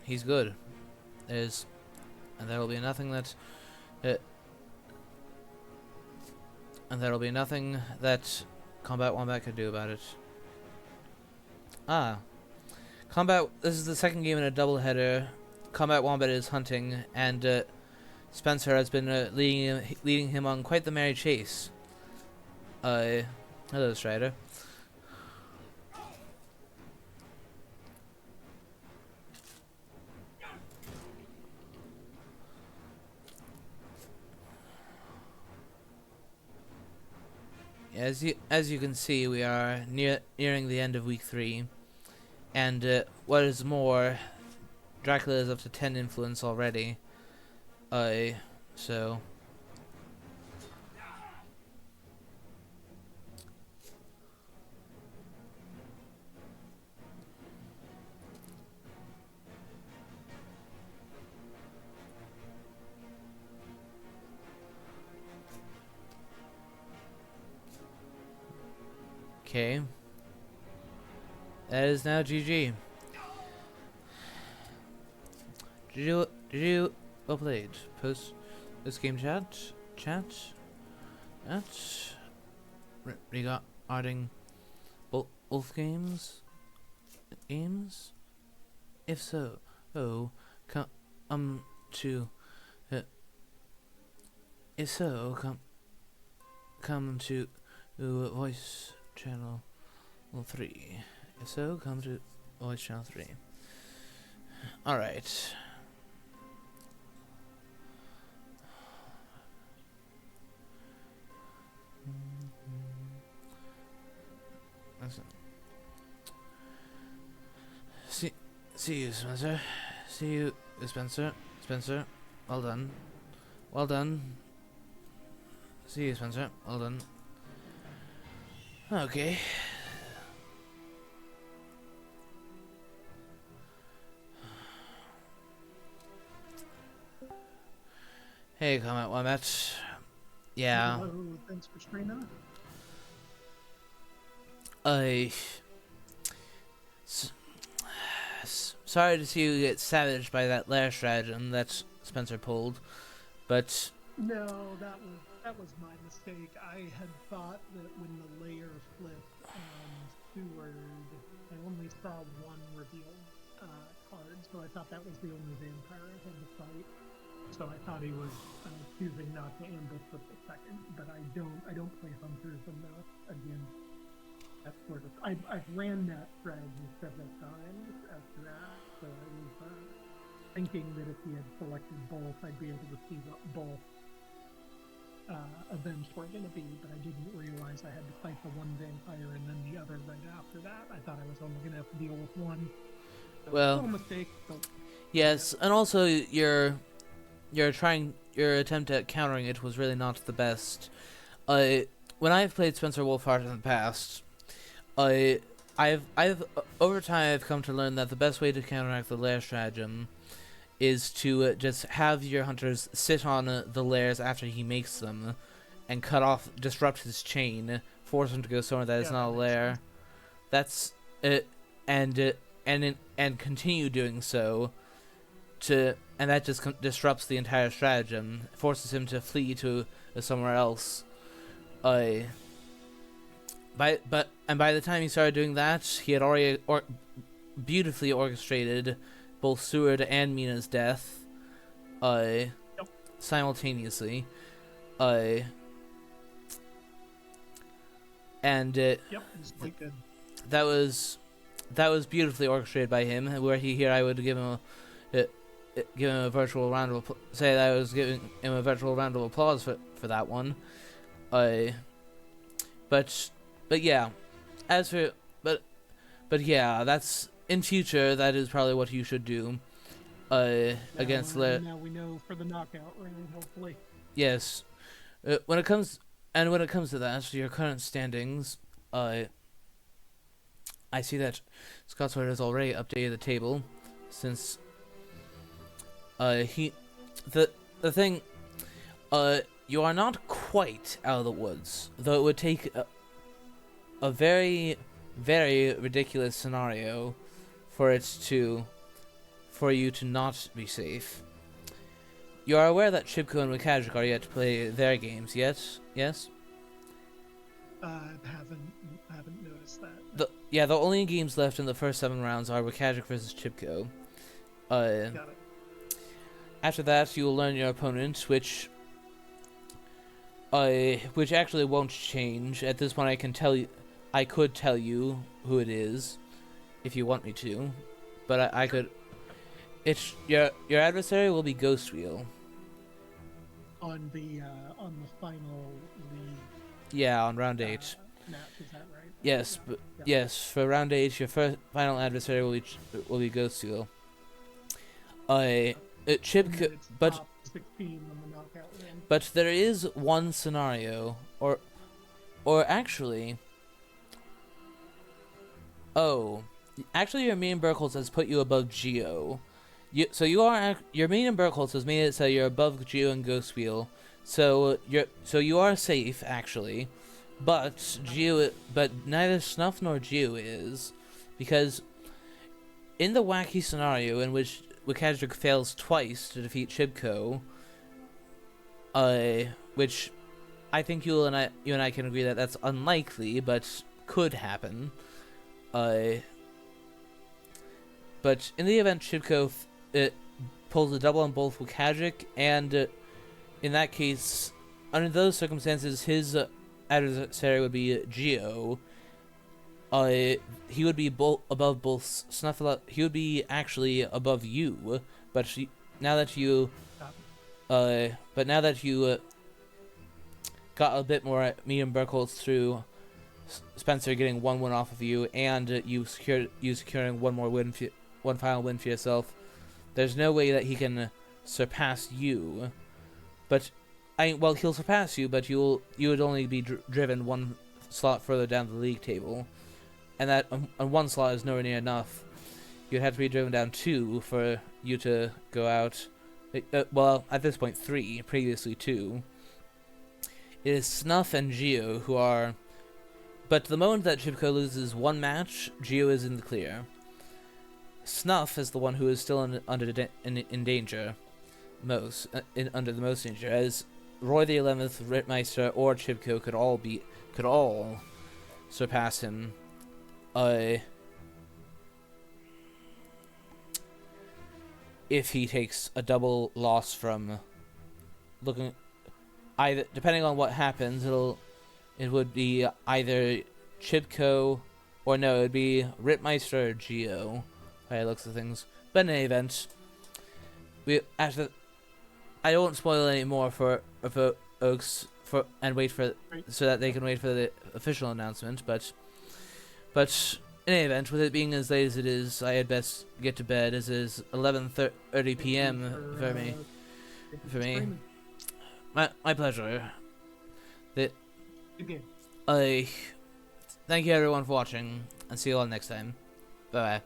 he's good. And there will be nothing that COMBATWOMBAT could do about it. This is the second game in a doubleheader. COMBATWOMBAT is hunting, and Spencer has been leading him on quite the merry chase. Hello, Strider. As you can see, we are nearing the end of week 3, and what is more, Dracula is up to 10 influence already. So. Okay. That is now GG. GG, well played. Post game chat regarding Wolf games. If so, come to. If so, come to voice channel 3. If so, come to voice channel 3. All right. See you, Spencer. See you, Spencer. Spencer, well done. Well done. See you, Spencer. Well done. Okay. Hey, COMBATWOMBAT. Yeah, Hello, thanks for streaming. I... Sorry to see you get savaged by that lair stratagem that Spencer pulled, but... No, that was my mistake. I had thought that when the layer flipped on Seward, I only saw one revealed card, so I thought that was the only vampire I had to fight. So I thought he was choosing not to ambush with the second, but I don't play hunters enough. Again, that's sort of I've ran that strategy several times after that, so I was thinking that if he had selected both, I'd be able to see what both events were going to be, but I didn't realize I had to fight the one vampire and then the other right after that. I thought I was only going to have to deal with one. So well, no mistake. But yes, and also your attempt at countering it was really not the best. When I've played Spencer Wolfhard in the past, I've over time I've come to learn that the best way to counteract the lair stratagem is to just have your hunters sit on the lairs after he makes them, and disrupt his chain, force him to go somewhere that is not a lair. That's it, and continue doing so, and that just disrupts the entire stratagem, forces him to flee to somewhere else. By the time he started doing that, he had already beautifully orchestrated both Seward and Mina's death, simultaneously, and he's quite good. that was beautifully orchestrated by him. Where I would give him a virtual round of say that I was giving him a virtual round of applause for that one, but yeah, yeah, that's. In future, that is probably what you should do. Against now we know for the knockout round, hopefully. Yes. When it comes to that, your current standings, I see that Scotsword has already updated the table, since the thing, you are not quite out of the woods, though it would take a very, very ridiculous scenario for you to not be safe. You are aware that Chibko and Wikajik are yet to play their games, yes? Yes? I haven't noticed that. The only games left in the first 7 rounds are Wikajik versus Chibko. Got it. After that, you will learn your opponent, which actually won't change. At this point, I could tell you who it is, if you want me to, but I could. It's your adversary will be Ghost Wheel. On the final league. Yeah, on round 8. Match, is that right? Yes, yeah. Yes, for round 8, your final adversary will be Ghost Wheel. Chibko, but top 16 on the knockout round. But there is one scenario, or actually. Oh, actually, your mean Burkholz has put you above Geo. Your mean and Burkholz has made it so you're above Geo and Ghost Wheel. So you are safe actually, but neither Snuff nor Geo is, because in the wacky scenario in which Wikajik fails twice to defeat Chibko, which I think you and I can agree that that's unlikely, but could happen. But in the event Chibko pulls a double on both Wikajik, and in that case, under those circumstances, his adversary would be Geo. He would be above both Snuffle. He would be actually above you, but now that you got a bit more medium Burkholz through Spencer getting 1 win off of you, and you securing one final win for yourself, there's no way that he can surpass you. But he'll surpass you, but you would only be driven 1 slot further down the league table, and that on 1 slot is nowhere near enough. You'd have to be driven down 2 for you to go out Well, at this point, 3, previously 2. It is Snuff and Geo who are. But the moment that Chipko loses one match, Geo is in the clear. Snuff is the one who is still in danger, under the most danger, as Roy the 11th, Rittmeister, or Chipko could all surpass him. If he takes a double loss from looking, either depending on what happens, it would be either Chipko or no, it'd be Rittmeister or Geo. By the looks of things, but in any event, I won't spoil any more for Oaks and wait for so that they can wait for the official announcement. But in any event, with it being as late as it is, I had best get to bed, as it is 11:30 p.m. for me. My pleasure. I thank you everyone for watching, and see you all next time. Bye bye.